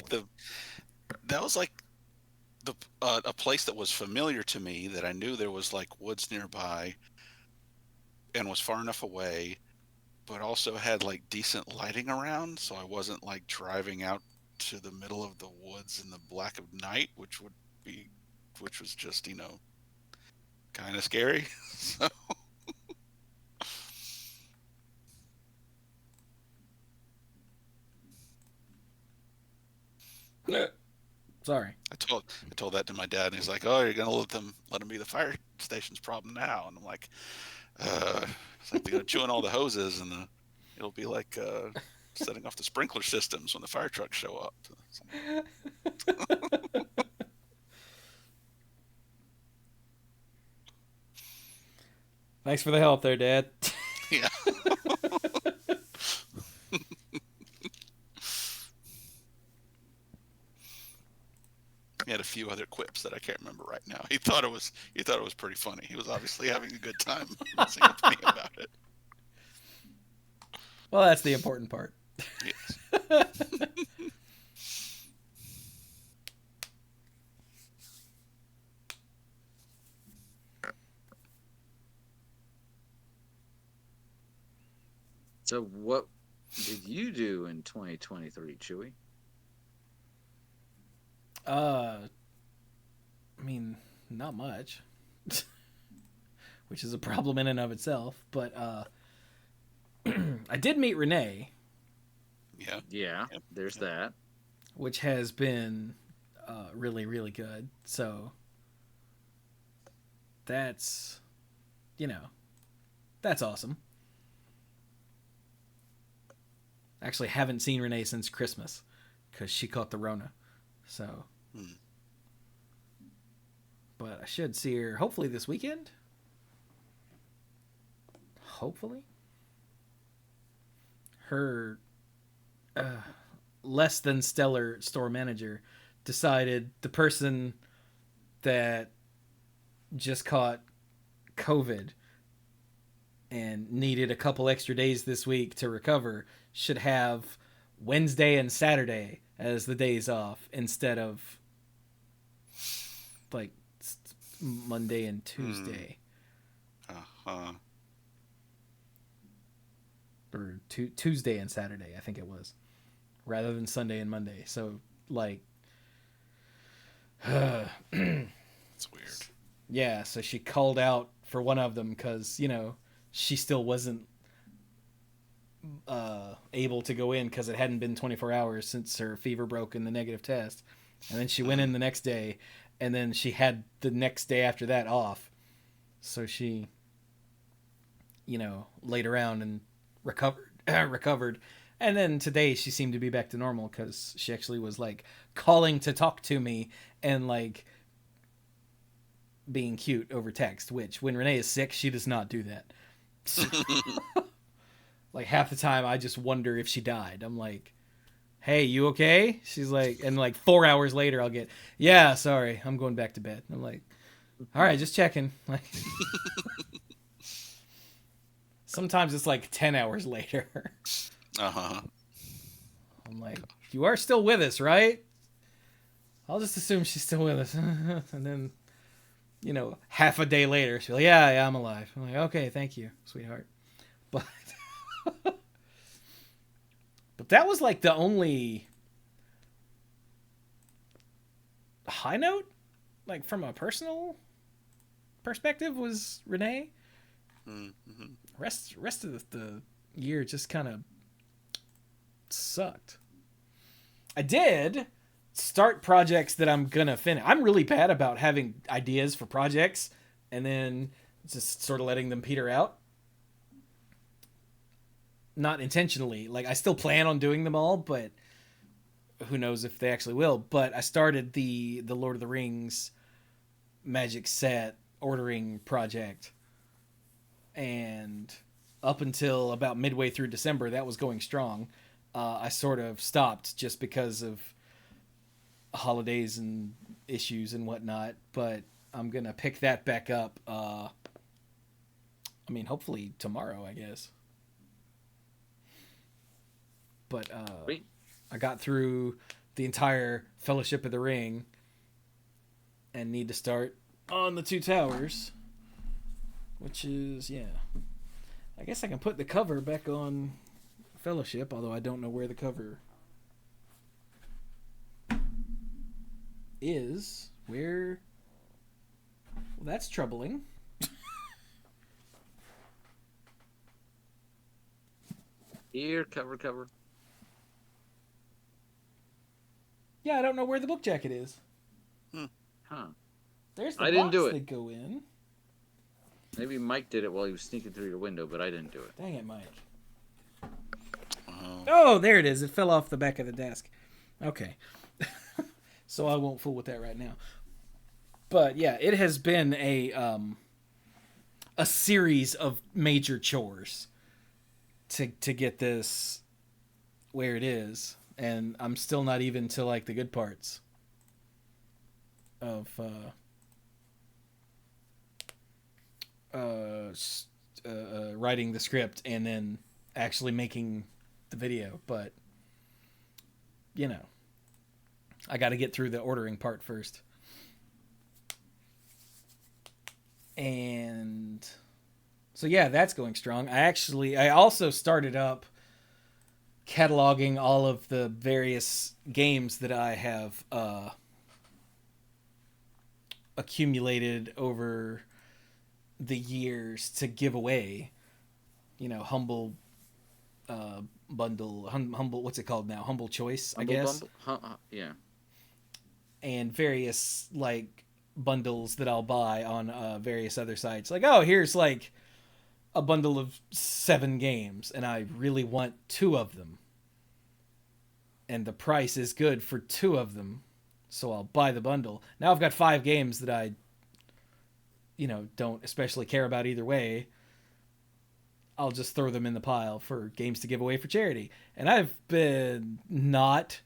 That was like a place that was familiar to me, that I knew there was like woods nearby and was far enough away, but also had like decent lighting around, so I wasn't like driving out to the middle of the woods in the black of night, which was just, kind of scary. So Sorry. I told that to my dad, and he's like, "Oh, you're gonna let them be the fire station's problem now?" And I'm like, it's like they're gonna chew on all the hoses, and it'll be like setting off the sprinkler systems when the fire trucks show up. Thanks for the help there, Dad. Yeah. He had a few other quips that I can't remember right now. He thought it was pretty funny. He was obviously having a good time messing with me about it. Well, that's the important part. Yes. So what did you do in 2023, Chewy? I mean, not much, which is a problem in and of itself. But I did meet Renee. Yeah. Yeah, there's that. Which has been really, really good. So that's, that's awesome. Actually, haven't seen Renee since Christmas because she caught the Rona. So, but I should see her hopefully this weekend. Hopefully. Her less than stellar store manager decided the person that just caught COVID and needed a couple extra days this week to recover should have Wednesday and Saturday as the days off instead of like Monday and Tuesday. Uh-huh. Or Tuesday and Saturday, I think it was, rather than Sunday and Monday. So, like, it's weird. Yeah, so she called out for one of them because she still wasn't able to go in because it hadn't been 24 hours since her fever broke in the negative test, and then she went in the next day, and then she had the next day after that off, so she laid around and recovered. And then today she seemed to be back to normal because she actually was like calling to talk to me and like being cute over text, which when Renee is sick, she does not do that. So, like half the time I just wonder if she died. I'm like, hey, you okay? She's like, and like 4 hours later I'll get, yeah, sorry, I'm going back to bed. I'm like, all right, just checking. Like, sometimes it's like 10 hours later. Uh-huh. I'm like, you are still with us, right? I'll just assume she's still with us. And then, half a day later, she'll be like, yeah, I'm alive. I'm like, okay, thank you, sweetheart. But but that was like the only high note, like from a personal perspective, was Renee. Mm-hmm. Rest of the year just kind of sucked. I did start projects that I'm gonna finish. I'm really bad about having ideas for projects and then just sort of letting them peter out. Not intentionally. Like, I still plan on doing them all, but who knows if they actually will. But I started the Lord of the Rings Magic set ordering project, and up until about midway through December, that was going strong. I sort of stopped just because of holidays and issues and whatnot, but I'm gonna pick that back up. Hopefully tomorrow, I guess. But I got through the entire Fellowship of the Ring and need to start on the Two Towers, which is, I guess I can put the cover back on Fellowship, although I don't know where the cover is. Where? Well, that's troubling. Here, cover. Yeah, I don't know where the book jacket is. Huh. There's the I didn't box do it. that go in. Maybe Mike did it while he was sneaking through your window, but I didn't do it. Dang it, Mike. Oh, there it is. It fell off the back of the desk. Okay. So I won't fool with that right now. But yeah, it has been a series of major chores to get this where it is, and I'm still not even to like the good parts of writing the script and then actually making the video. But I got to get through the ordering part first. And so yeah, that's going strong. I also started up cataloging all of the various games that I have accumulated over the years to give away. Humble bundle, humble, what's it called now? Humble Choice, I guess. Yeah. And various like bundles that I'll buy on various other sites. Like, oh, here's like a bundle of 7 games, and I really want 2 of them. And the price is good for 2 of them, so I'll buy the bundle. Now I've got 5 games that I, don't especially care about either way. I'll just throw them in the pile for games to give away for charity. And I've been not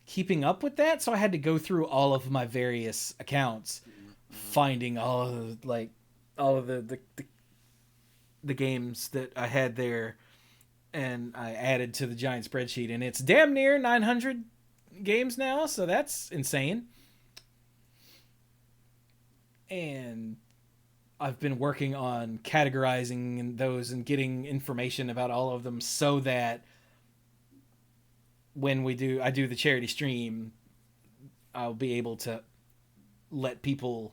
keeping up with that, so I had to go through all of my various accounts, finding all of the games that I had there, and I added to the giant spreadsheet, and it's damn near 900 games now, so that's insane. And I've been working on categorizing those and getting information about all of them so that when I do the charity stream, I'll be able to let people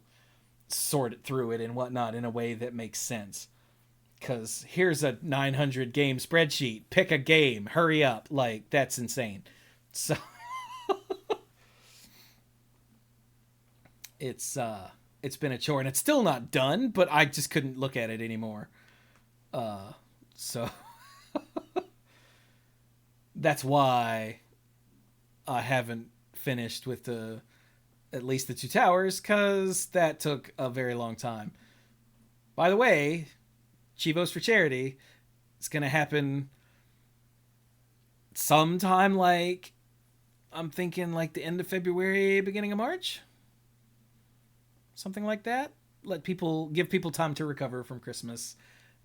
sort through it and whatnot in a way that makes sense. Because here's a 900 game spreadsheet. Pick a game. Hurry up. Like, that's insane. So it's been a chore, and it's still not done, but I just couldn't look at it anymore. So that's why I haven't finished with at least the 2 towers, because that took a very long time. By the way, Chivos for Charity, it's going to happen sometime, like, I'm thinking like the end of February, beginning of March. Something like that. Give people time to recover from Christmas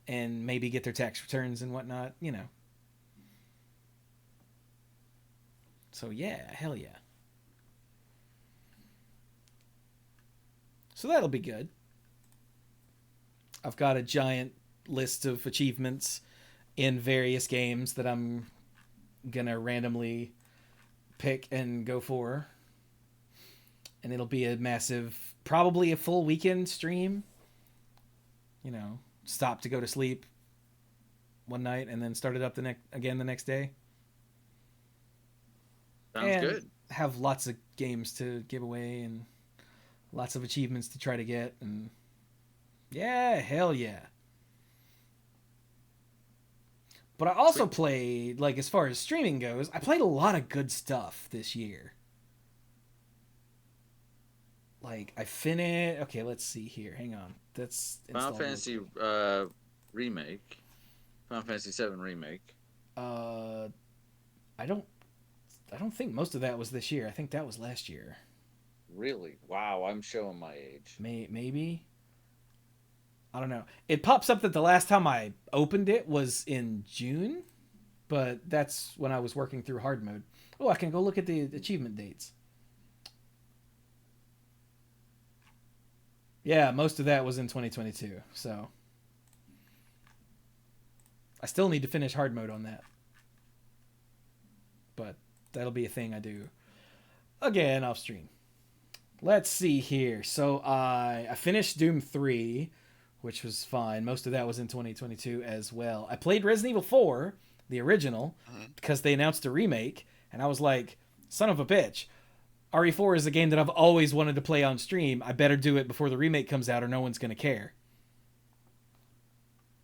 and maybe get their tax returns and whatnot, you know. So yeah, hell yeah. So that'll be good. I've got a giant list of achievements in various games that I'm gonna randomly pick and go for. And it'll be a massive, probably a full weekend stream. You know, stop to go to sleep one night and then start it up again the next day. Sounds good. Have lots of games to give away and lots of achievements to try to get, and yeah, hell yeah. But I also played, like, as far as streaming goes, I played a lot of good stuff this year. Like, I finished... Okay, let's see here. Hang on. That's Final Fantasy Remake. Final Fantasy 7 Remake. I don't think most of that was this year. I think that was last year. Really? Wow, I'm showing my age. Maybe. I don't know. It pops up that the last time I opened it was in June, but that's when I was working through hard mode. Oh, I can go look at the achievement dates. Yeah, most of that was in 2022, so I still need to finish hard mode on that. But that'll be a thing I do again off stream. Let's see here. So I finished Doom 3, which was fine. Most of that was in 2022 as well. I played Resident Evil 4, the original, because they announced a remake, and I was like, son of a bitch. RE4 is a game that I've always wanted to play on stream. I better do it before the remake comes out or no one's going to care.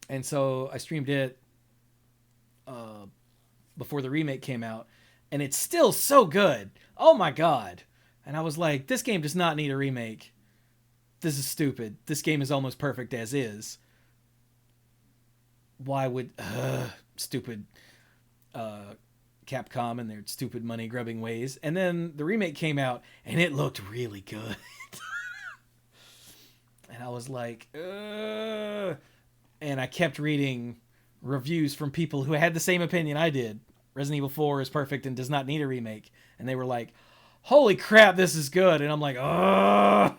And so I streamed it before the remake came out, and it's still so good. Oh my god. And I was like, this game does not need a remake. This is stupid. This game is almost perfect as is. Why would... stupid Capcom and their stupid money-grubbing ways. And then the remake came out, and it looked really good. And I was like, ugh. And I kept reading reviews from people who had the same opinion I did. Resident Evil 4 is perfect and does not need a remake. And they were like, holy crap, this is good. And I'm like, ugh.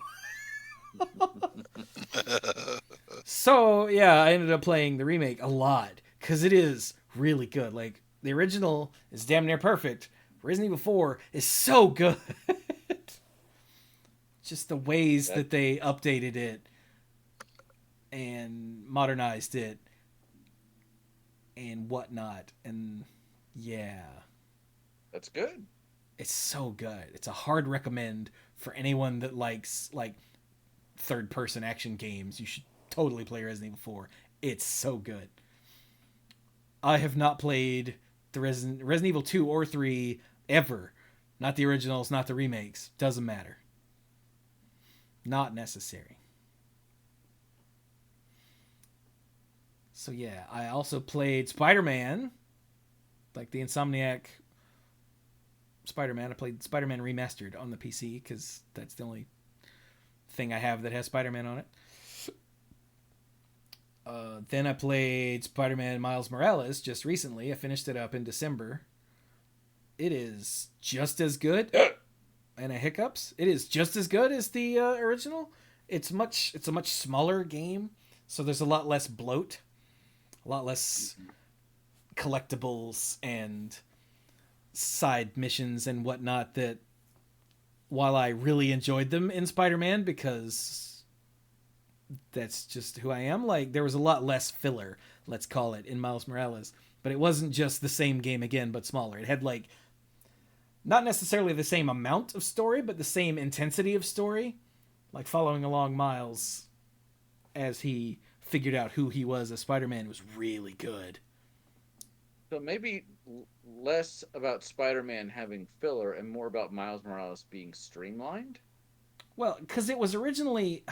So, yeah, I ended up playing the remake a lot, because it is really good. Like, the original is damn near perfect. Resident Evil 4 is so good. Just the ways that they updated it and modernized it and whatnot. And yeah. That's good. It's so good. It's a hard recommend for anyone that likes, like, third-person action games. You should totally play Resident Evil 4. It's so good. I have not played the Resident Evil 2 or 3 ever. Not the originals, not the remakes. Doesn't matter. Not necessary. So yeah, I also played Spider-Man. Like the Insomniac Spider-Man. I played Spider-Man Remastered on the PC, because that's the only thing I have that has Spider-Man on it. Then I played Spider-Man Miles Morales just recently. I finished it up in December. It is just as good. And hiccups. It is just as good as the original. It's a much smaller game, so there's a lot less bloat, a lot less collectibles and side missions and whatnot, that while I really enjoyed them in Spider-Man, because that's just who I am. Like, there was a lot less filler, let's call it, in Miles Morales, but it wasn't just the same game again, but smaller. It had like not necessarily the same amount of story, but the same intensity of story, like following along Miles as he figured out who he was as Spider-Man was really good. So maybe less about Spider-Man having filler and more about Miles Morales being streamlined. Well, because it was originally.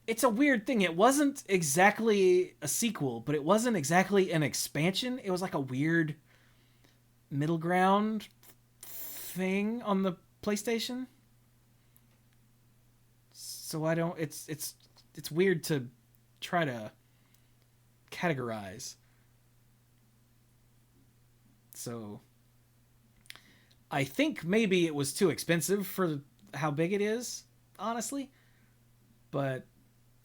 It's a weird thing. It wasn't exactly a sequel, but it wasn't exactly an expansion. It was like a weird middle ground thing on the PlayStation. So I don't. It's weird to try to categorize. So I think maybe it was too expensive for how big it is, honestly. But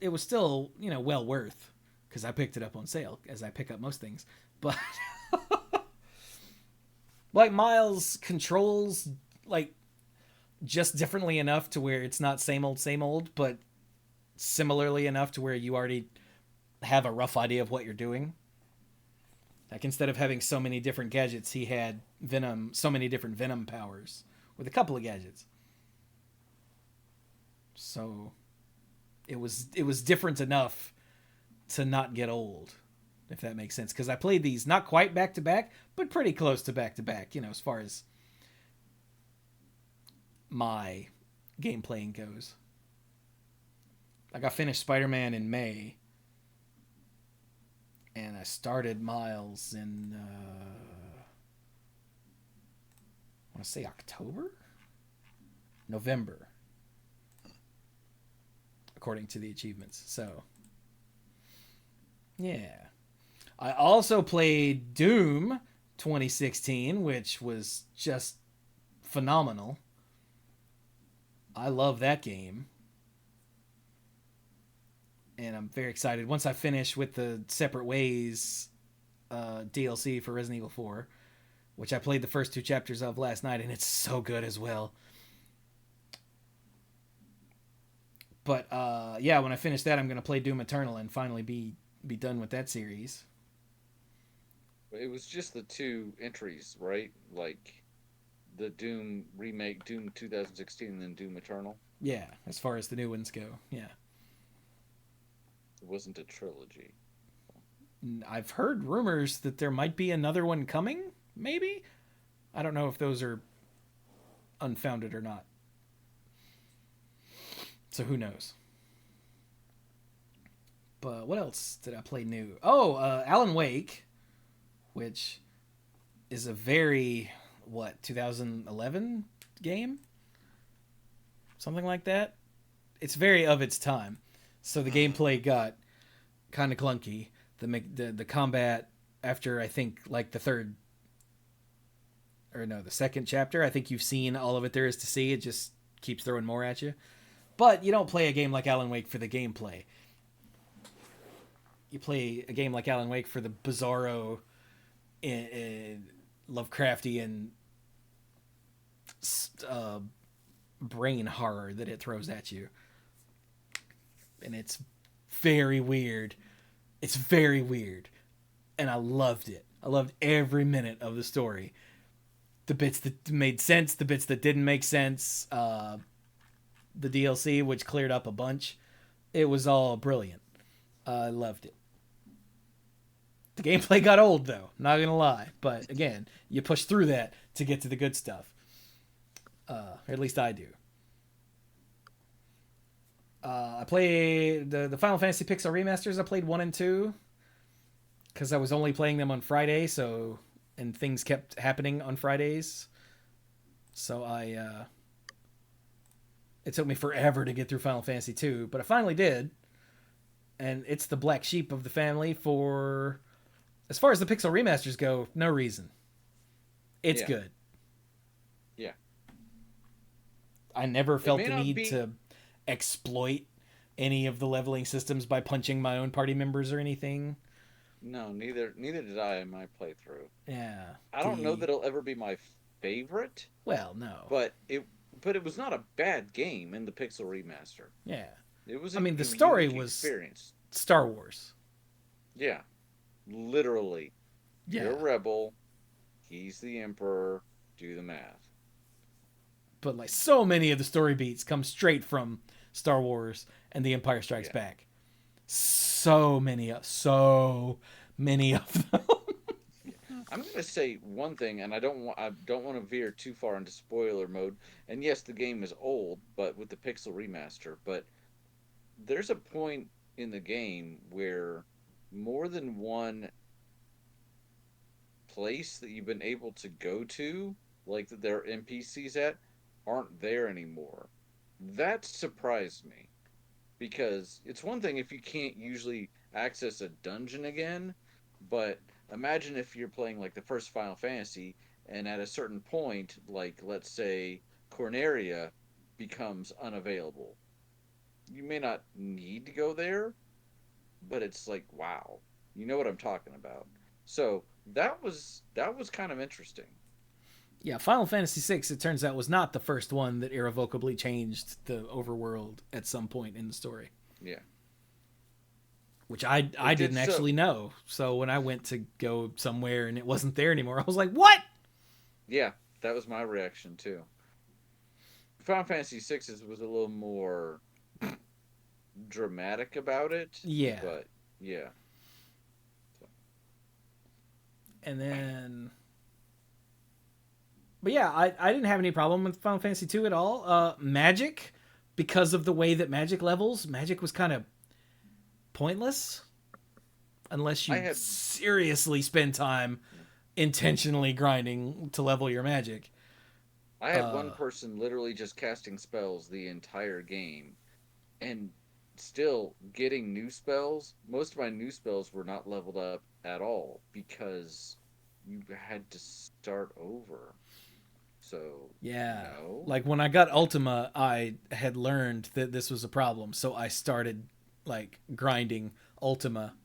it was still, well worth, because I picked it up on sale, as I pick up most things. But like Miles controls like just differently enough to where it's not same old, but similarly enough to where you already have a rough idea of what you're doing. Like, instead of having so many different gadgets, he had so many different Venom powers with a couple of gadgets. So it was different enough to not get old, if that makes sense. Because I played these not quite back to back, but pretty close to back to back, as far as my game playing goes. Like, I finished Spider-Man in May, and I started Miles in I want to say October? November, according to the achievements. So, yeah. I also played Doom 2016, which was just phenomenal. I love that game. And I'm very excited. Once I finish with the Separate Ways DLC for Resident Evil 4, which I played the first 2 chapters of last night, and it's so good as well. But yeah, when I finish that, I'm going to play Doom Eternal and finally be done with that series. It was just the 2 entries, right? Like the Doom remake, Doom 2016, and then Doom Eternal. Yeah, as far as the new ones go, yeah. It wasn't a trilogy. I've heard rumors that there might be another one coming, maybe? I don't know if those are unfounded or not. So who knows? But what else did I play new? Oh, Alan Wake, which is a very, 2011 game? Something like that? It's very of its time. So the gameplay got kind of clunky. The combat after, I think, like the second chapter, I think you've seen all of it there is to see. It just keeps throwing more at you. But you don't play a game like Alan Wake for the gameplay. You play a game like Alan Wake for the bizarro, Lovecraftian brain horror that it throws at you. And it's very weird. It's very weird. And I loved it. I loved every minute of the story. The bits that made sense, the bits that didn't make sense, the DLC, which cleared up a bunch. It was all brilliant. I loved it. The gameplay got old, though. Not going to lie. But, again, you push through that to get to the good stuff. Or at least I do. I played the Final Fantasy Pixel Remasters. I played 1 and 2 because I was only playing them on Friday, and things kept happening on Fridays. So it took me forever to get through Final Fantasy 2, but I finally did. And it's the black sheep of the family for, as far as the Pixel Remasters go, no reason. It's good. Yeah. I never felt the need to exploit any of the leveling systems by punching my own party members or anything. No, neither did I in my playthrough. Yeah. I don't know that it'll ever be my favorite. Well, no. But it was not a bad game in the Pixel Remaster. Yeah. It was I mean, the a story unique was experience. Star Wars. Yeah, literally. You're Yeah. a rebel. He's the emperor. Do the math. But like so many of the story beats come straight from Star Wars and The Empire Strikes Yeah. Back. So many of them. Yeah. I'm gonna say one thing, and I don't want to veer too far into spoiler mode. And yes, the game is old, but with the pixel remaster. But there's a point in the game where more than one place that you've been able to go to, like that there are NPCs at, aren't there anymore. That surprised me because it's one thing if you can't usually access a dungeon again, but imagine if you're playing like the first Final Fantasy and at a certain point, like let's say Corneria becomes unavailable. You may not need to go there, but it's like wow, you know what I'm talking about. So that was kind of interesting. Yeah, Final Fantasy VI, it turns out, was not the first one that irrevocably changed the overworld at some point in the story, Yeah, which I it did didn't so. actually know. So when I went to go somewhere and it wasn't there anymore, I was like, "What?" Yeah, that was my reaction too. Final Fantasy Sixes was a little more dramatic about it, Yeah. but yeah, so, And then, but yeah, I didn't have any problem with Final Fantasy II at all. Magic, because of the way that Magic levels, Magic was kind of pointless unless I you had seriously spend time intentionally grinding to level your Magic. I had one Uh, person literally just casting spells the entire game, and still getting new spells. Most of my new spells were not leveled up at all because you had to start over. So yeah. no, Like when I got yeah. Ultima, I had learned that this was a problem, so I started like grinding Ultima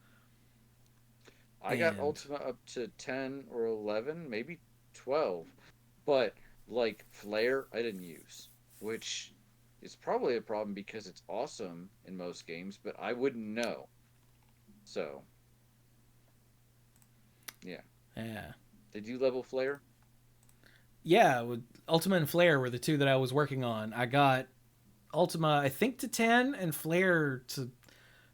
I got and Ultima up to 10 or 11, maybe 12. But like Flare, I didn't use, which is probably a problem because it's awesome in most games, but I wouldn't know. So, yeah. yeah. Did you level Flare? Yeah, with Ultima and Flare were the two that I was working on. I got Ultima, I think, to 10 and Flare to,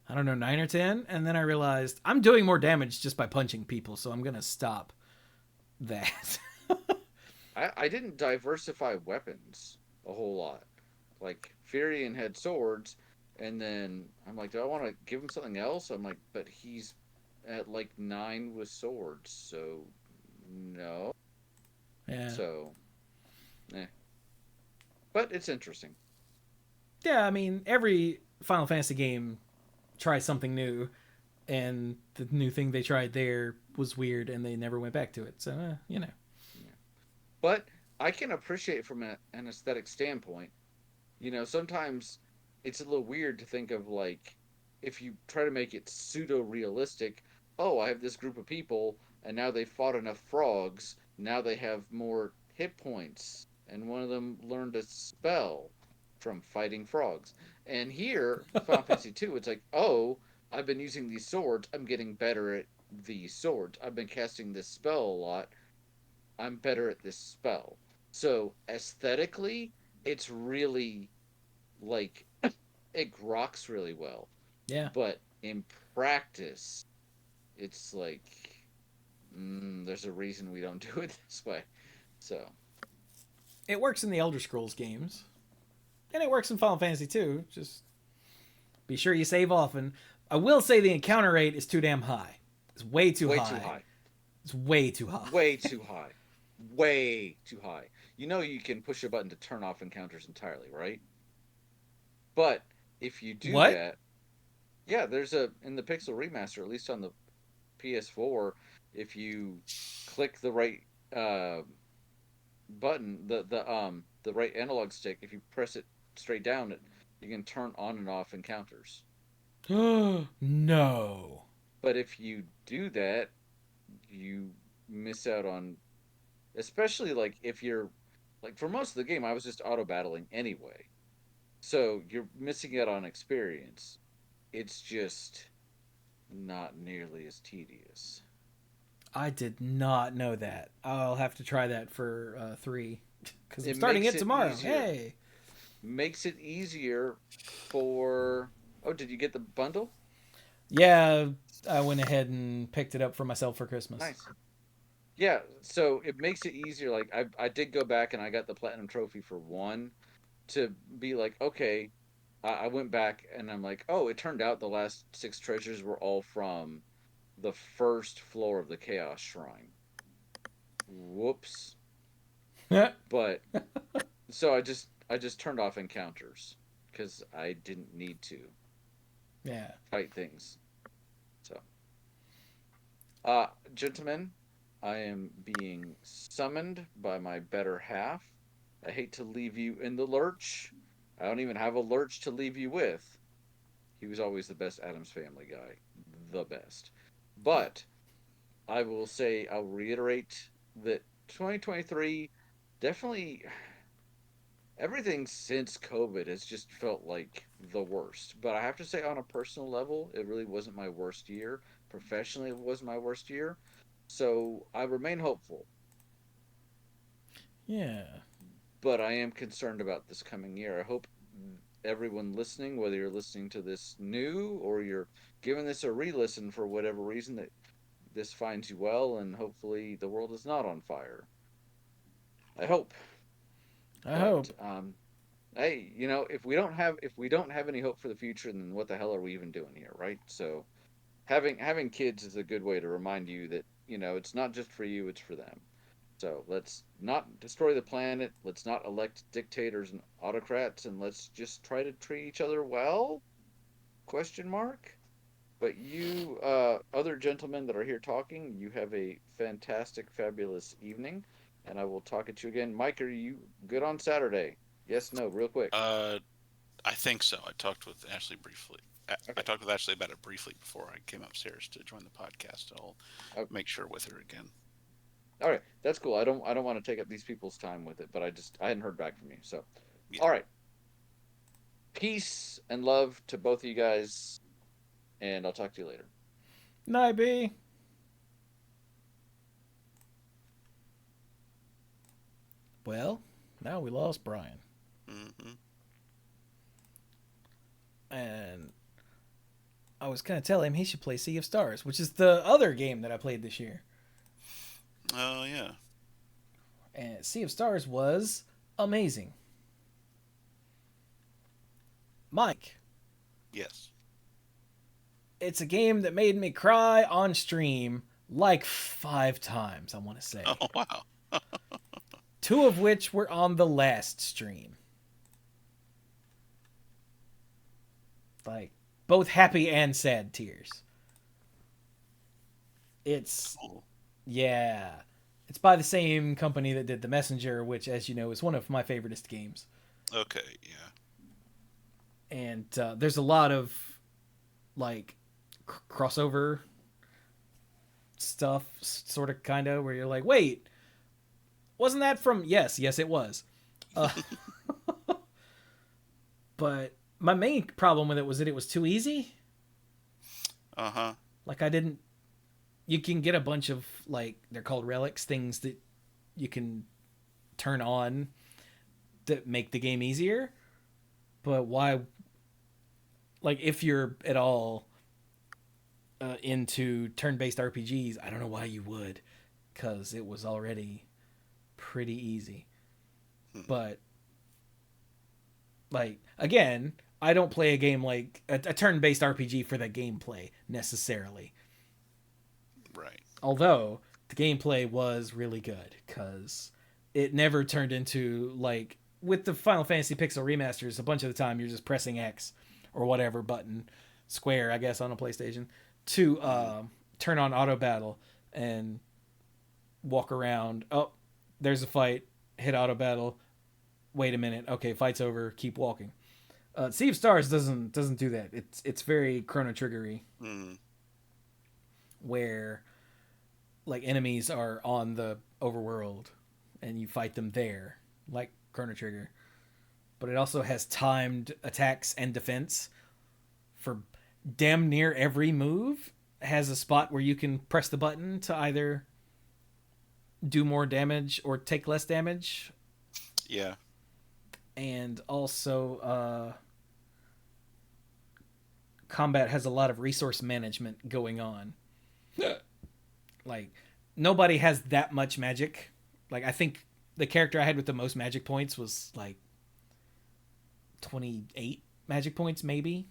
I don't know, 9 or 10. And then I realized I'm doing more damage just by punching people, so I'm going to stop that. I didn't diversify weapons a whole lot. Like Furion had swords, and then I'm like, do I want to give him something else? I'm like, but he's at like 9 with swords, so no. Yeah. So, eh. But it's interesting. Yeah, I mean, every Final Fantasy game tries something new, and the new thing they tried there was weird, and they never went back to it. So, you know. Yeah. But I can appreciate from an aesthetic standpoint. Sometimes it's a little weird to think of like if you try to make it pseudo realistic. Oh, I have this group of people, and now they fought enough frogs. Now they have more hit points, and one of them learned a spell from fighting frogs. And here, Final Fantasy 2, it's like, oh, I've been using these swords. I'm getting better at these swords. I've been casting this spell a lot. I'm better at this spell. So aesthetically, it's really like it rocks really well. Yeah. But in practice, it's like there's a reason we don't do it this way. So It works in the Elder Scrolls games, and it works in Final Fantasy too. Just be sure you save often. I will say the encounter rate is too damn high. It's way too way too high. high, It's way too high. way too high, way too high. You can push a button to turn off encounters entirely, right? But if you do What? that, yeah, there's a in the Pixel remaster, at least on the PS4, if you click the right uh, button, the right analog stick, if you press it straight down, you can turn on and off encounters. No. But if you do that, you miss out on, especially like if you're like for most of the game, I was just auto battling anyway. So you're missing out on experience. It's just not nearly as tedious. I did not know that. I'll have to try that for 3 because I'm It starting makes it it tomorrow. easier. Hey. Makes it easier for. Oh, did you get the bundle? Yeah, I went ahead and picked it up for myself for Christmas. Nice. Yeah, so it makes it easier. Like I did go back and I got the platinum trophy for one to be like, okay, I went back and I'm like, oh, it turned out the last six treasures were all from the first floor of the Chaos Shrine. Whoops. But so I just turned off encounters because I didn't need to Yeah. fight things. So, gentlemen, I am being summoned by my better half. I hate to leave you in the lurch. I don't even have a lurch to leave you with. He was always the best Adams Family guy, the best. But I will say, I'll reiterate that 2023 definitely everything since COVID has just felt like the worst. But I have to say, on a personal level, it really wasn't my worst year. Professionally, it was my worst year. So I remain hopeful, Yeah. but I am concerned about this coming year. I hope everyone listening, whether you're listening to this new or you're giving this a re listen for whatever reason, that this finds you well and hopefully the world is not on fire. I hope. I But hope. hey, if we don't have any hope for the future, then what the hell are we even doing here, right? So having kids is a good way to remind you that it's not just for you, it's for them. So let's not destroy the planet. Let's not elect dictators and autocrats, and let's just try to treat each other well? Question mark. But you, other gentlemen that are here talking, you have a fantastic, fabulous evening, and I will talk at you again. Mike, are you good on Saturday? Yes, no, real quick. Uh, I think so. I talked with Ashley briefly. I Okay. talked with Ashley about it briefly before I came upstairs to join the podcast. I'll Oh, make sure with her again. all right, that's cool. I don't want to take up these people's time with it, but I hadn't heard back from you. So, Yeah. all right, peace and love to both of you guys, and I'll talk to you later. Night, B. Well, now we lost Brian. Hmm. And I was going to tell him he should play Sea of Stars, which is the other game that I played this year. Oh yeah. And Sea of Stars was amazing. Mike, Yes. it's a game that made me cry on stream like 5 times, I want to say. Oh wow. Two of which were on the last stream. Like, both happy and sad tears. It's, Cool. yeah. It's by the same company that did The Messenger, which, as you know, is one of my favoriteest games. Okay. Yeah. And there's a lot of, like, crossover stuff, sort of, kind of, where you're like, wait, wasn't that from. Yes, yes, it was. Uh, but my main problem with it was that it was too easy. Uh huh. Like, I didn't. You can get a bunch of, like, they're called relics, things that you can turn on that make the game easier. But why. Like, if you're at all into turn based RPGs, I don't know why you would. Because it was already pretty easy. Hmm. But, like, again, I don't play a game like a turn based RPG for the gameplay necessarily. Right. Although the gameplay was really good because it never turned into, like, with the Final Fantasy Pixel remasters, a bunch of the time you're just pressing X or whatever button, square, I guess, on a PlayStation, to Hmm. turn on auto battle and walk around. Oh, there's a fight. Hit auto battle. Wait a minute. Okay, fight's over. Keep walking. Sea of Stars doesn't do that. It's very Chrono Triggery, Hmm. where, like, enemies are on the overworld and you fight them there, like Chrono Trigger. but it also has timed attacks and defense for damn near every move. It has a spot where you can press the button to either do more damage or take less damage. Yeah. And also, combat has a lot of resource management going on. Like, nobody has that much magic. Like, I think the character I had with the most magic points was like 28 magic points, maybe.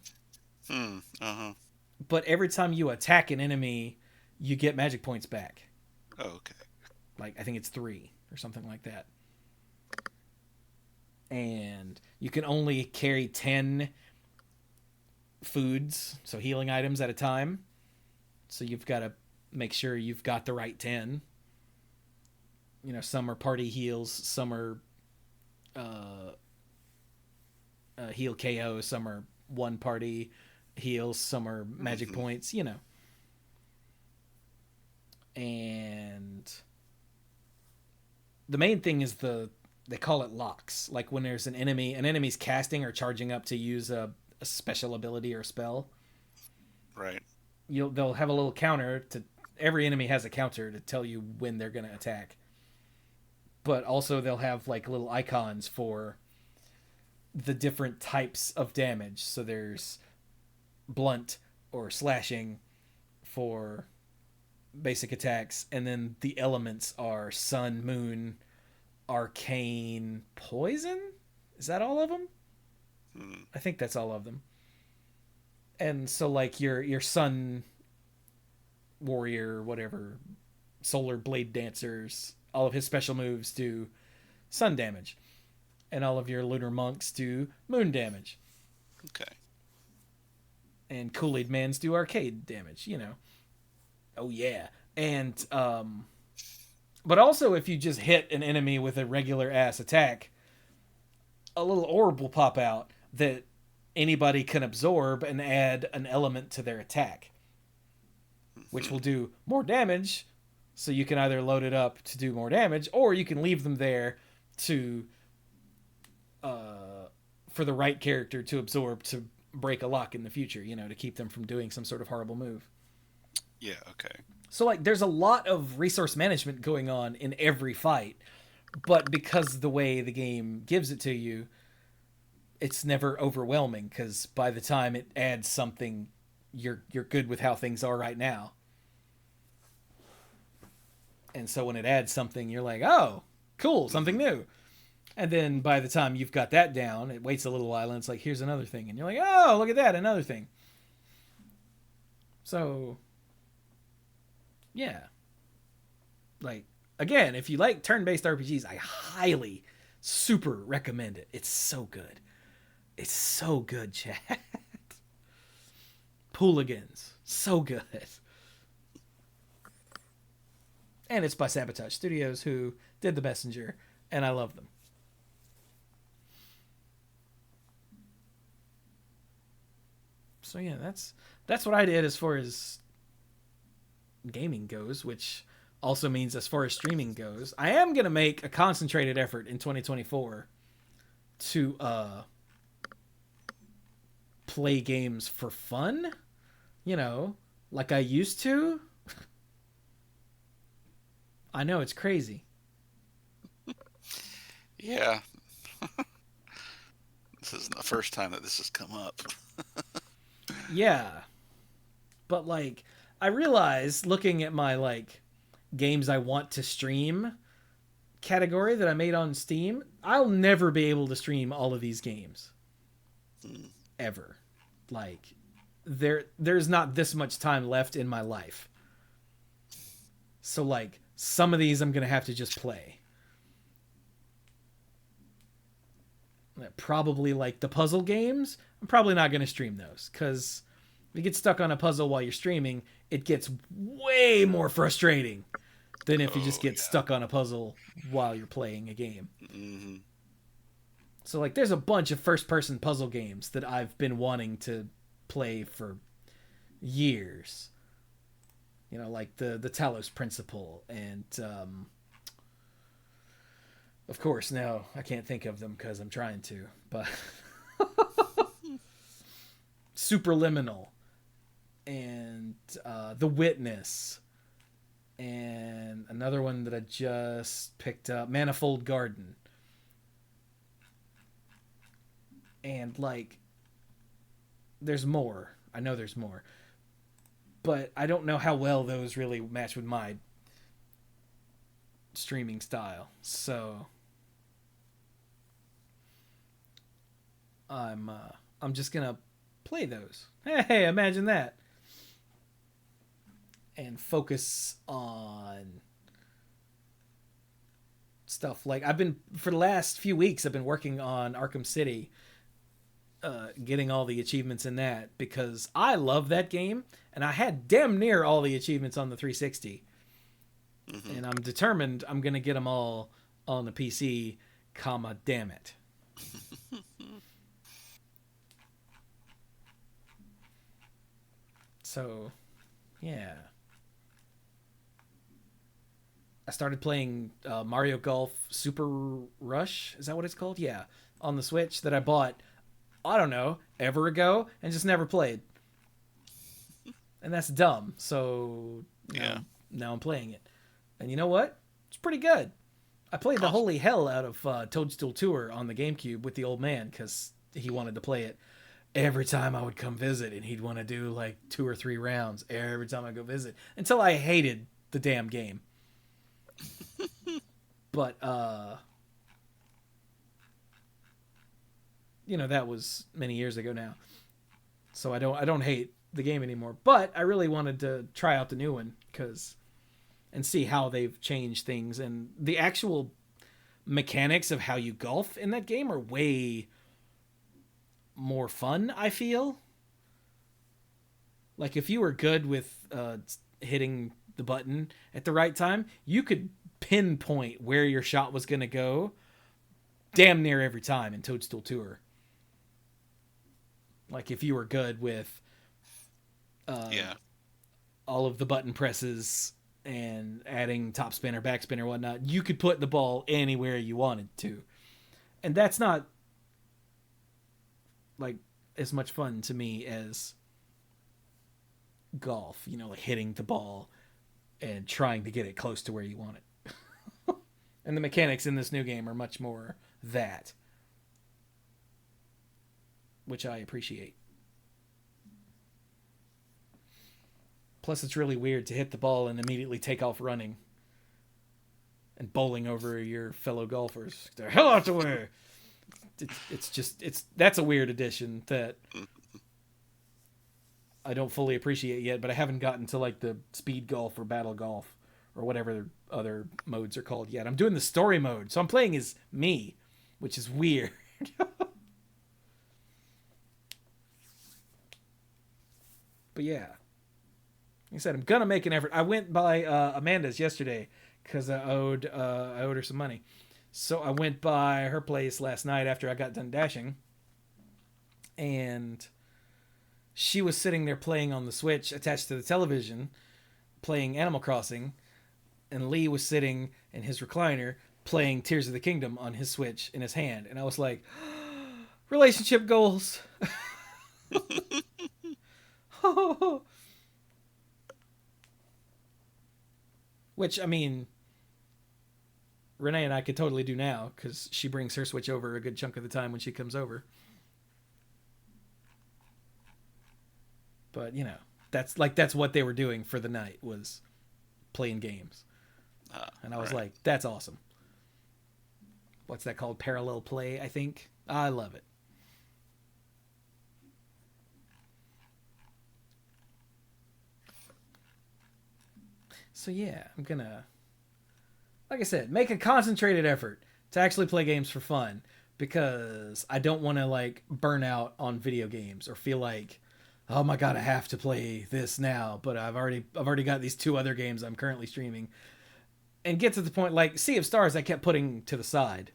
But every time you attack an enemy, you get magic points back. Oh, okay. Like, I think it's 3 or something like that. And you can only carry 10 foods, so healing items at a time. So you've got to make sure you've got the right 10. You know, some are party heals, some are heal KO, some are one party heals, some are magic points, you know. And the main thing is they call it locks. Like when there's an enemy's casting or charging up to use a special ability or spell. Right. They'll have a little counter to every enemy has a counter to tell you when they're going to attack. But also they'll have like little icons for the different types of damage. So there's blunt or slashing for basic attacks, and then the elements are sun, moon, arcane, poison. Is that all of them? I think that's all of them. And so like your sun warrior, whatever, solar blade dancers, all of his special moves do sun damage, and all of your lunar monks do moon damage. Okay. And Kool-Aid Mans do arcade damage, you know. Oh yeah. And but also if you just hit an enemy with a regular ass attack, a little orb will pop out that anybody can absorb and add an element to their attack, which will do more damage. So you can either load it up to do more damage, or you can leave them there to for the right character to absorb to break a lock in the future, you know, to keep them from doing some sort of horrible move. Yeah, okay. So like there's a lot of resource management going on in every fight, but because the way the game gives it to you, it's never overwhelming, because by the time it adds something, you're good with how things are right now. And so when it adds something, you're like, oh, cool, something new. And then by the time you've got that down, it waits a little while and it's like, here's another thing. And you're like, oh, look at that, another thing. So, yeah. Like, again, if you like turn-based RPGs, I highly, super recommend it. It's so good. It's so good, chat. Pooligans. So good. And it's by Sabotage Studios, who did The Messenger, and I love them. So yeah, that's what I did as far as gaming goes, which also means as far as streaming goes. I am going to make a concentrated effort in 2024 to play games for fun, you know, like I used to. I know, it's crazy. Yeah. This isn't the first time that this has come up. Yeah. But like, I realized looking at my like games I want to stream category that I made on Steam, I'll never be able to stream all of these games. Ever. Like, there's not this much time left in my life. So like, some of these I'm going to have to just play. Probably like the puzzle games, I'm probably not going to stream those, because if you get stuck on a puzzle while you're streaming, it gets way more frustrating than if you just get stuck on a puzzle while you're playing a game. Mm-hmm. So like there's a bunch of first-person puzzle games that I've been wanting to play for years. You know, like the Talos Principle and Of course, now I can't think of them because I'm trying to, but Superliminal and The Witness and another one that I just picked up, Manifold Garden. And like there's more. I know there's more. But I don't know how well those really match with my streaming style. So I'm just going to play those. Hey, imagine that. And focus on stuff like I've been for the last few weeks I've been working on Arkham City, getting all the achievements in that because I love that game and I had damn near all the achievements on the 360, and I'm determined I'm gonna get them all on the PC. Comma, damn it. So, yeah. I started playing Mario Golf Super Rush. Is that what it's called? Yeah, on the Switch that I bought, I don't know, ever ago and just never played. And that's dumb. So Yeah. now I'm playing it. And you know what? It's pretty good. I played the Awesome. holy hell out of Toadstool Tour on the GameCube with the old man because he wanted to play it every time I would come visit, and he'd want to do like 2 or 3 rounds every time I go visit until I hated the damn game. But that was many years ago now, so I don't hate the game anymore. But I really wanted to try out the new one and see how they've changed things, and the actual mechanics of how you golf in that game are way more fun. I feel like if you were good with hitting the button at the right time, you could pinpoint where your shot was going to go damn near every time in Toadstool Tour. Like if you were good with all of the button presses and adding top spin or backspin or whatnot, you could put the ball anywhere you wanted to. And that's not like as much fun to me as golf, like hitting the ball and trying to get it close to where you want it. And the mechanics in this new game are much more that, which I appreciate. Plus, it's really weird to hit the ball and immediately take off running and bowling over your fellow golfers. The hell out the way! That's a weird addition that I don't fully appreciate yet, but I haven't gotten to like the speed golf or battle golf or whatever other modes are called yet. I'm doing the story mode, so I'm playing as me, which is weird. But yeah, like I said, I'm gonna make an effort. I went by Amanda's yesterday because I owed her some money, so I went by her place last night after I got done dashing, and she was sitting there playing on the Switch attached to the television, playing Animal Crossing, and Lee was sitting in his recliner playing Tears of the Kingdom on his Switch in his hand, and I was like, relationship goals. Which, I mean, Renee and I could totally do now because she brings her Switch over a good chunk of the time when she comes over. But, that's what they were doing for the night, was playing games. And I was like, that's awesome. What's that called? Parallel play, I think. I love it. So yeah, I'm gonna, like I said, make a concentrated effort to actually play games for fun, because I don't want to like burn out on video games or feel like, oh my god, I have to play this now, but I've already got these 2 other games I'm currently streaming, and get to the point like Sea of Stars I kept putting to the side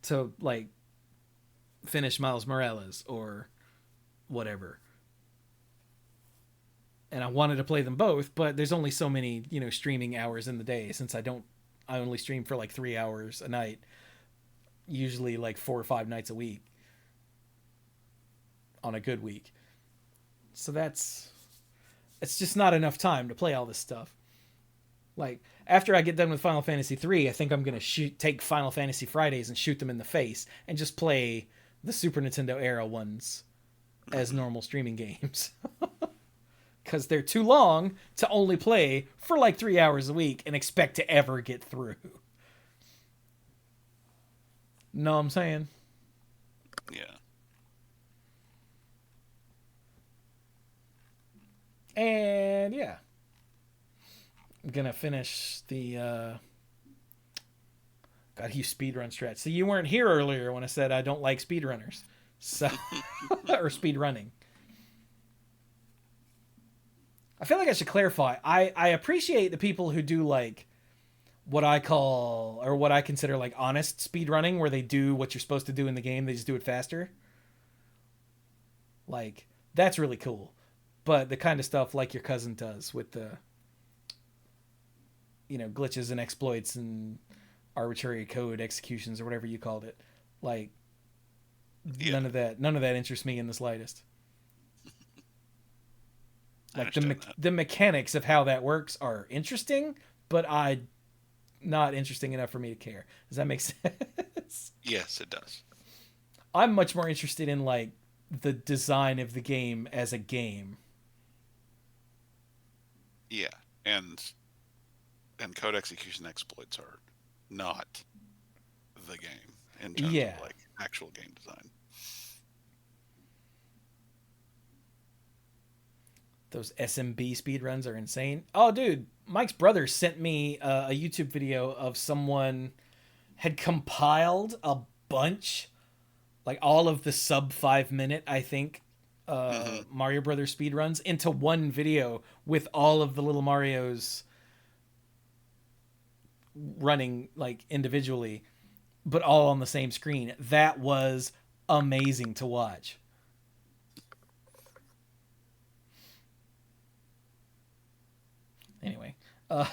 to like finish Miles Morales or whatever. And I wanted to play them both, but there's only so many, streaming hours in the day since I don't I only stream for like 3 hours a night, usually like 4 or 5 nights a week on a good week. So it's just not enough time to play all this stuff. Like after I get done with Final Fantasy 3, I think I'm gonna take Final Fantasy Fridays and shoot them in the face and just play the Super Nintendo era ones as normal streaming games. Because they're too long to only play for like 3 hours a week and expect to ever get through. Know what I'm saying? Yeah. And yeah. I'm gonna finish the God, you speedrun stretch. So you weren't here earlier when I said I don't like speedrunners. So or speedrunning. I feel like I should clarify. I appreciate the people who do like what I call or what I consider like honest speedrunning, where they do what you're supposed to do in the game, they just do it faster. Like that's really cool. But the kind of stuff like your cousin does with the glitches and exploits and arbitrary code executions or whatever you called it, like none of that interests me in the slightest. Like the mechanics of how that works are interesting, but not interesting enough for me to care. Does that make sense? Yes, it does. I'm much more interested in like the design of the game as a game. Yeah, and code execution exploits are not the game in terms of like actual game design. Those SMB speedruns are insane. Oh, dude, Mike's brother sent me a YouTube video of someone had compiled a bunch, like all of the sub 5 minute, I think, Mario Brothers speedruns into one video with all of the little Marios running like individually, but all on the same screen. That was amazing to watch. Anyway, yeah,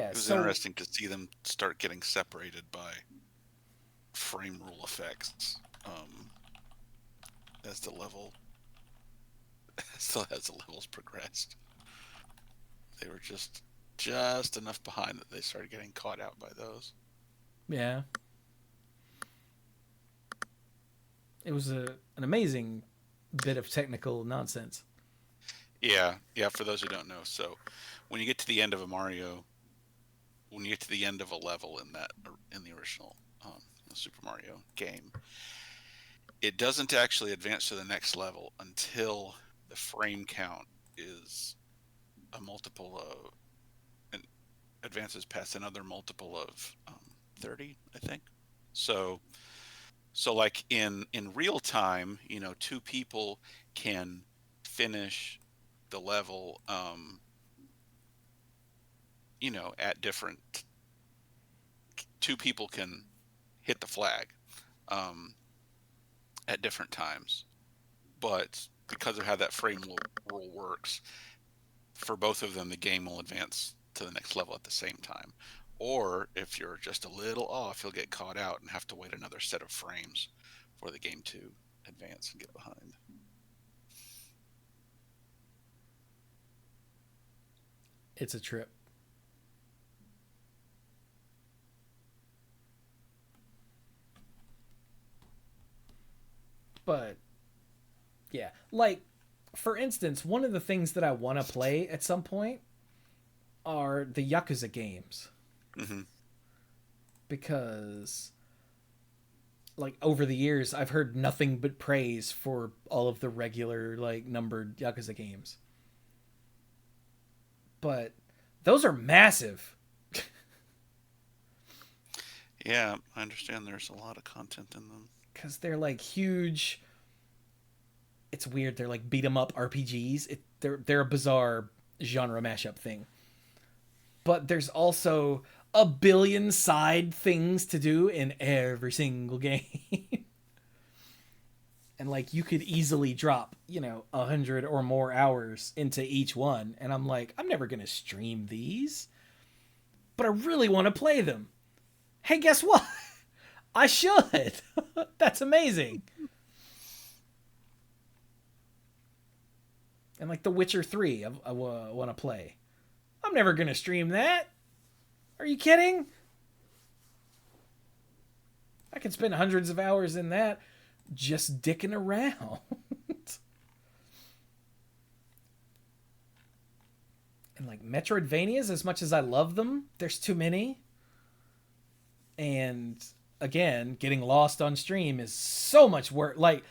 it was interesting to see them start getting separated by frame rule effects as the levels progressed. They were just enough behind that they started getting caught out by those. Yeah, it was an amazing bit of technical nonsense. Yeah. For those who don't know, so when you get to the end of a Mario, when you get to the end of a level in the original Super Mario game, it doesn't actually advance to the next level until the frame count is a multiple of, and advances past another multiple of 30, I think. So like in real time, two people can finish the level, at different. Two people can hit the flag at different times, but because of how that frame rule works, for both of them, the game will advance to the next level at the same time. Or if you're just a little off, you'll get caught out and have to wait another set of frames for the game to advance and get behind. It's a trip. But yeah, like for instance, one of the things that I want to play at some point are the Yakuza games. Mm-hmm. Because like over the years I've heard nothing but praise for all of the regular like numbered Yakuza games. But those are massive. Yeah, I understand there's a lot of content in them. Because they're like huge. It's weird. They're like beat 'em up RPGs. They're a bizarre genre mashup thing. But there's also a billion side things to do in every single game. and like you could easily drop 100 or more hours into each one, and I'm like, I'm never gonna stream these, but I really want to play them. Hey, guess what? I should. That's amazing. And like The Witcher 3, I want to play. I'm never gonna stream that. Are you kidding? I could spend hundreds of hours in that just dicking around. And like Metroidvanias, as much as I love them, there's too many. And again, getting lost on stream is so much work. Like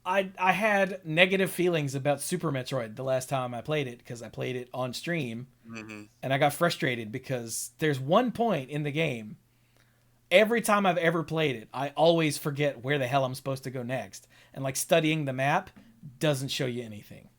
I had negative feelings about Super Metroid the last time I played it because I played it on stream, and I got frustrated because there's one point in the game. Every time I've ever played it, I always forget where the hell I'm supposed to go next, and like studying the map doesn't show you anything.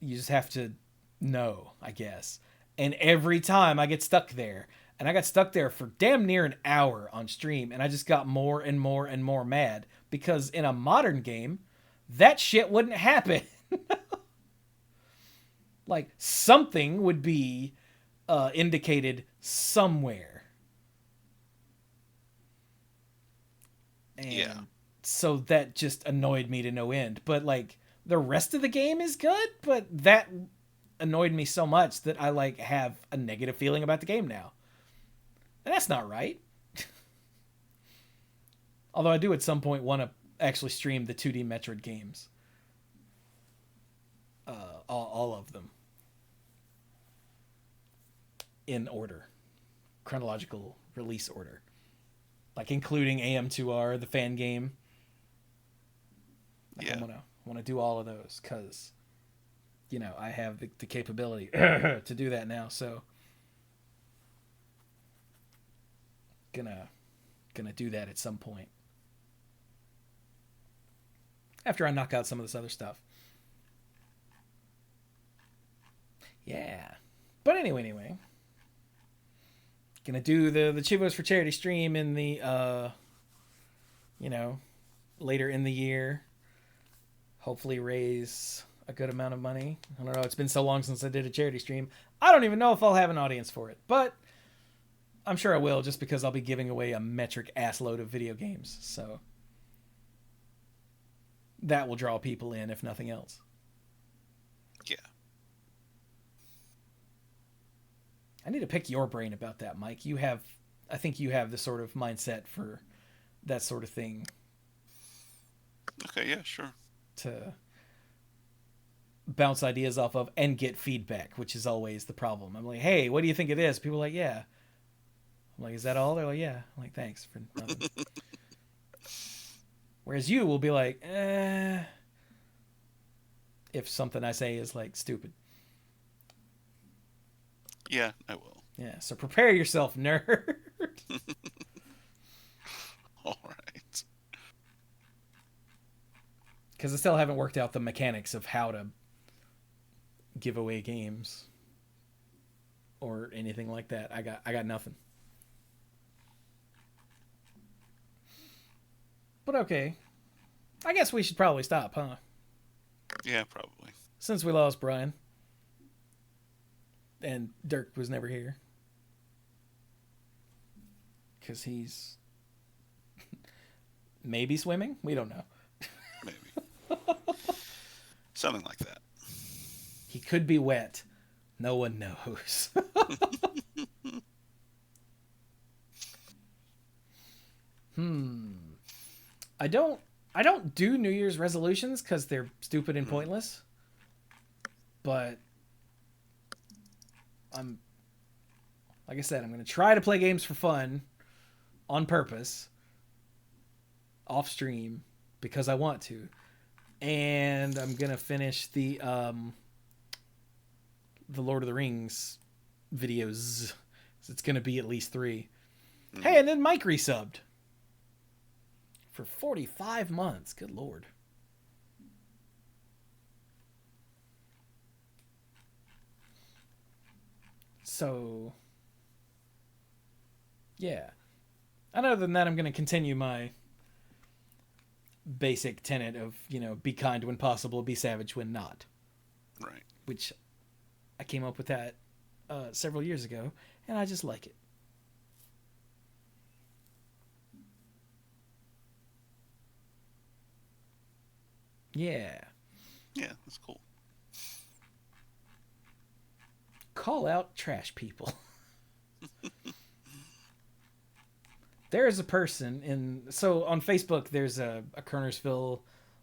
You just have to know, I guess. And every time I get stuck there, and I got stuck there for damn near an hour on stream, and I just got more and more and more mad because in a modern game, that shit wouldn't happen. Like something would be indicated somewhere. And so that just annoyed me to no end. But like the rest of the game is good, but that annoyed me so much that I like have a negative feeling about the game now. And that's not right. Although I do at some point want to actually stream the 2D Metroid games. All of them. In order. Chronological release order. Like including AM2R, the fan game. Like I want to do all of those because, I have the capability to do that now. So, gonna do that at some point. After I knock out some of this other stuff. Yeah. But anyway. Gonna do the Chivos for Charity stream in the, later in the year. Hopefully raise a good amount of money. I don't know. It's been so long since I did a charity stream. I don't even know if I'll have an audience for it. But I'm sure I will just because I'll be giving away a metric ass load of video games. So that will draw people in if nothing else. Yeah. I need to pick your brain about that, Mike. I think you have the sort of mindset for that sort of thing. Okay, yeah, sure. To bounce ideas off of and get feedback, which is always the problem. I'm like, hey, what do you think of this? People are like, yeah. I'm like, is that all? They're like, yeah. I'm like, thanks for nothing. Whereas you will be like, if something I say is like stupid. Yeah, I will. Yeah, so prepare yourself, nerd. All right. Because I still haven't worked out the mechanics of how to give away games or anything like that. I got nothing. But okay. I guess we should probably stop, huh? Yeah, probably. Since we lost Brian. And Dirk was never here. Because he's maybe swimming? We don't know. Maybe. Something like that. He could be wet. No one knows. I don't do New Year's resolutions because they're stupid and pointless. But like I said, I'm going to try to play games for fun on purpose off stream because I want to. And I'm going to finish the Lord of the Rings videos. It's going to be at least 3. Hey, and then Mike resubbed for 45 months. Good Lord. So, yeah. And other than that, I'm going to continue my basic tenet of, be kind when possible, be savage when not. Right. Which I came up with that several years ago, and I just like it. Yeah. Yeah, that's cool. Call out trash people. There is a person so on Facebook there's a Kernersville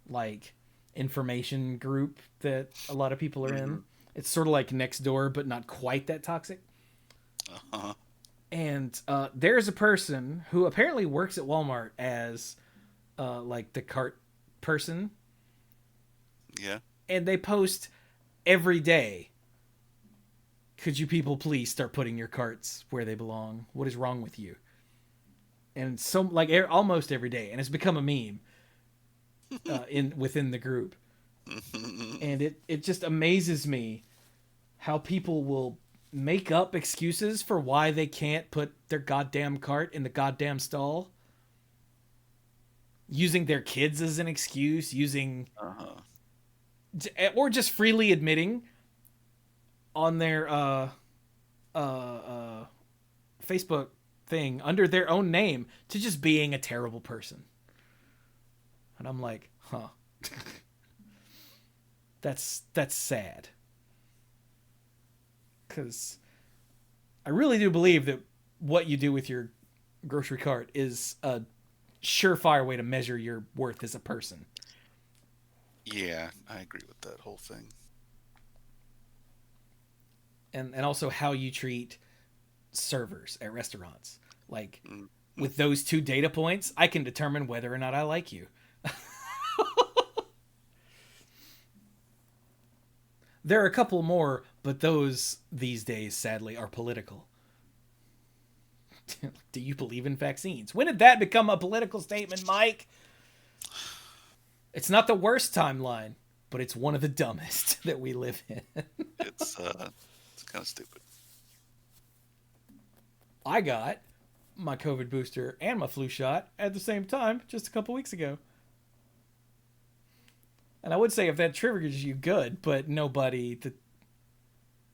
like information group that a lot of people are in. It's sort of like Nextdoor, but not quite that toxic. Uh-huh. And there's a person who apparently works at Walmart as like the cart person. Yeah. And they post every day, could you people please start putting your carts where they belong? What is wrong with you? And so like almost every day, and it's become a meme within the group. And it just amazes me how people will make up excuses for why they can't put their goddamn cart in the goddamn stall, using their kids as an excuse, or just freely admitting on their Facebook thing under their own name to just being a terrible person. And I'm like, huh. That's sad. Because I really do believe that what you do with your grocery cart is a surefire way to measure your worth as a person. Yeah, I agree with that whole thing. And also how you treat servers at restaurants. Like, with those two data points, I can determine whether or not I like you. There are a couple more, but those these days, sadly, are political. Do you believe in vaccines? When did that become a political statement, Mike? It's not the worst timeline, but it's one of the dumbest that we live in. It's kind of stupid. I got my COVID booster and my flu shot at the same time just a couple weeks ago. And I would say if that triggers you, good, but nobody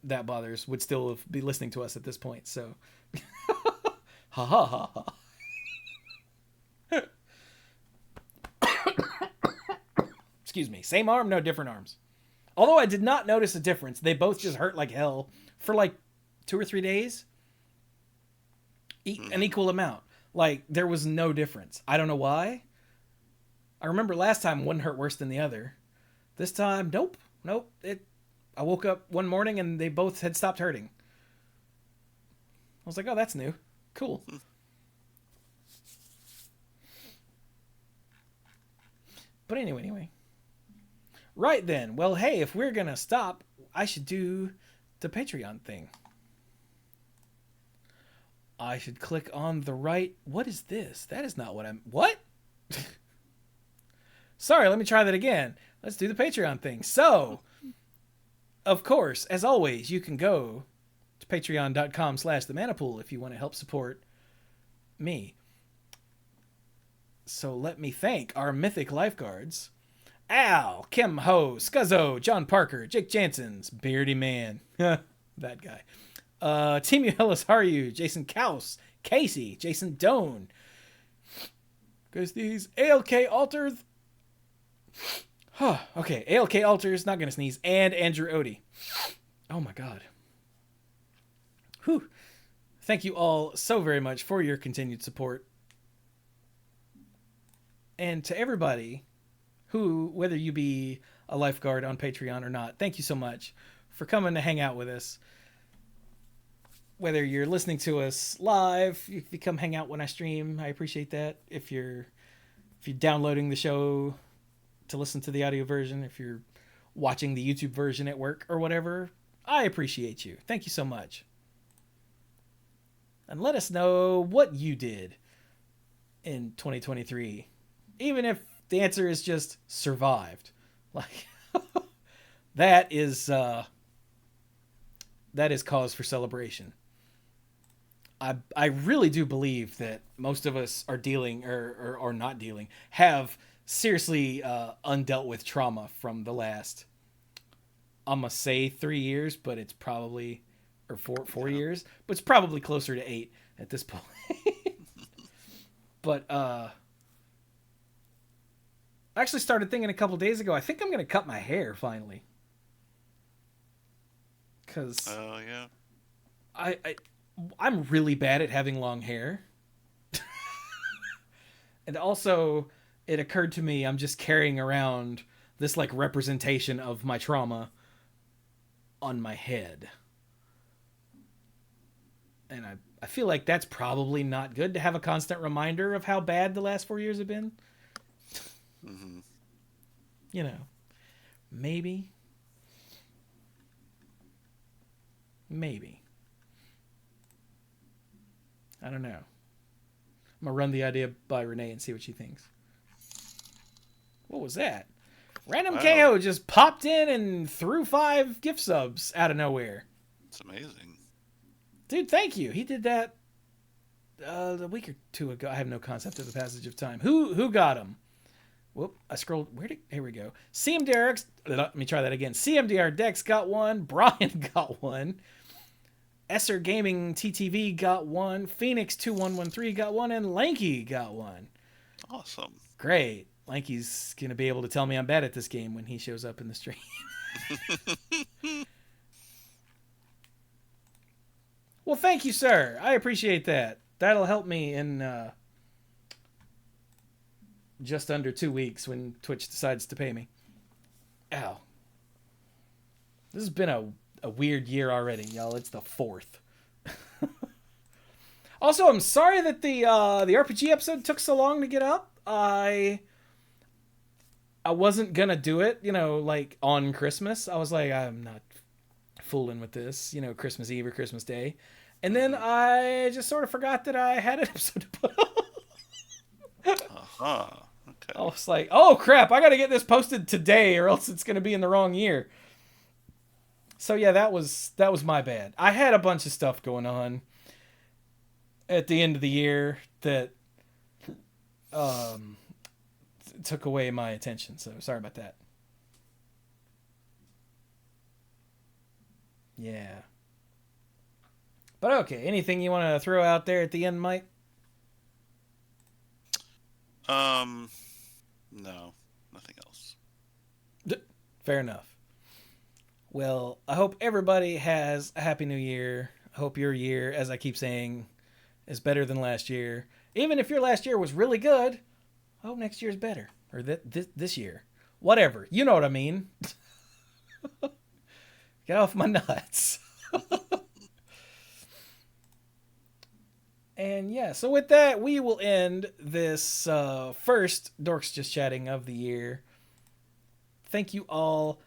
that bothers would still be listening to us at this point. So, ha ha ha ha. Excuse me. Same arm, no different arms. Although I did not notice a difference. They both just hurt like hell for like 2 or 3 days. An equal amount. Like, there was no difference. I don't know why. I remember last time one hurt worse than the other. This time, nope. I woke up one morning and they both had stopped hurting. I was like, oh, that's new. Cool. But anyway. Right then. Well, hey, if we're going to stop, I should do the Patreon thing. I should click on the right. What is this? That is not what I'm... What? Sorry, let me try that again. Let's do the Patreon thing. So, of course, as always, you can go to patreon.com/themanapool if you want to help support me. So let me thank our mythic lifeguards. Al, Kim Ho, Scuzzo, John Parker, Jake Jansen's Beardy Man. That guy. Team Ellis, how are you? Jason Kaus, Casey, Jason Doan. Because these ALK Alters. Okay, ALK Alters, not going to sneeze. And Andrew Odie. Oh my god. Whew. Thank you all so very much for your continued support. And to everybody who, whether you be a lifeguard on Patreon or not, thank you so much for coming to hang out with us. Whether you're listening to us live, if you come hang out when I stream, I appreciate that. If you're downloading the show to listen to the audio version, if you're watching the YouTube version at work or whatever, I appreciate you. Thank you so much. And let us know what you did in 2023. Even if the answer is just survived. Like, that is cause for celebration. I really do believe that most of us are dealing or not dealing, have seriously undealt with trauma from the last, I'm gonna say 3 years, but it's probably, or four Yeah. years, but it's probably closer to 8 at this point. But I actually started thinking a couple days ago, I think I'm gonna cut my hair finally, because Oh yeah. I I'm really bad at having long hair. And also, it occurred to me I'm just carrying around this like representation of my trauma on my head. And I feel like that's probably not good to have a constant reminder of how bad the last 4 years have been. Hmm. You know, maybe. Maybe. I don't know. I'm gonna run the idea by Renee and see what she thinks. What was that? Random Wow. KO just popped in and threw 5 gift subs out of nowhere. It's amazing. Dude, thank you. He did that a week or 2 ago. I have no concept of the passage of time. Who got him? Whoop! I scrolled. Here we go. CMDRX. Let me try that again. CMDR Dex got one. Brian got one. Esser Gaming TTV got one. Phoenix 2113 got one, and Lanky got one. Awesome. Great. Lanky's gonna be able to tell me I'm bad at this game when he shows up in the stream. Well, thank you, sir. I appreciate that. That'll help me in just under 2 weeks when Twitch decides to pay me. Ow. This has been a weird year already, y'all. It's the 4th. Also, I'm sorry that the RPG episode took so long to get up. I wasn't gonna do it, like on Christmas. I was like, I'm not fooling with this, Christmas Eve or Christmas Day. And then I just sort of forgot that I had an episode to put up. Uh-huh. Okay. I was like, oh crap, I gotta get this posted today or else it's gonna be in the wrong year. So yeah, that was my bad. I had a bunch of stuff going on at the end of the year that took away my attention, so sorry about that. Yeah. But okay, anything you want to throw out there at the end, Mike? No, nothing else. Fair enough. Well, I hope everybody has a happy new year. I hope your year, as I keep saying, is better than last year. Even if your last year was really good, I hope next year's better. Or this year. Whatever. You know what I mean. Get off my nuts. And yeah, so with that, we will end this first Dorks Just Chatting of the year. Thank you all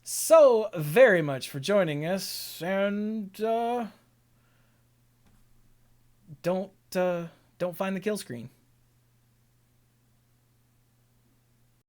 so very much for joining us, and don't find the kill screen.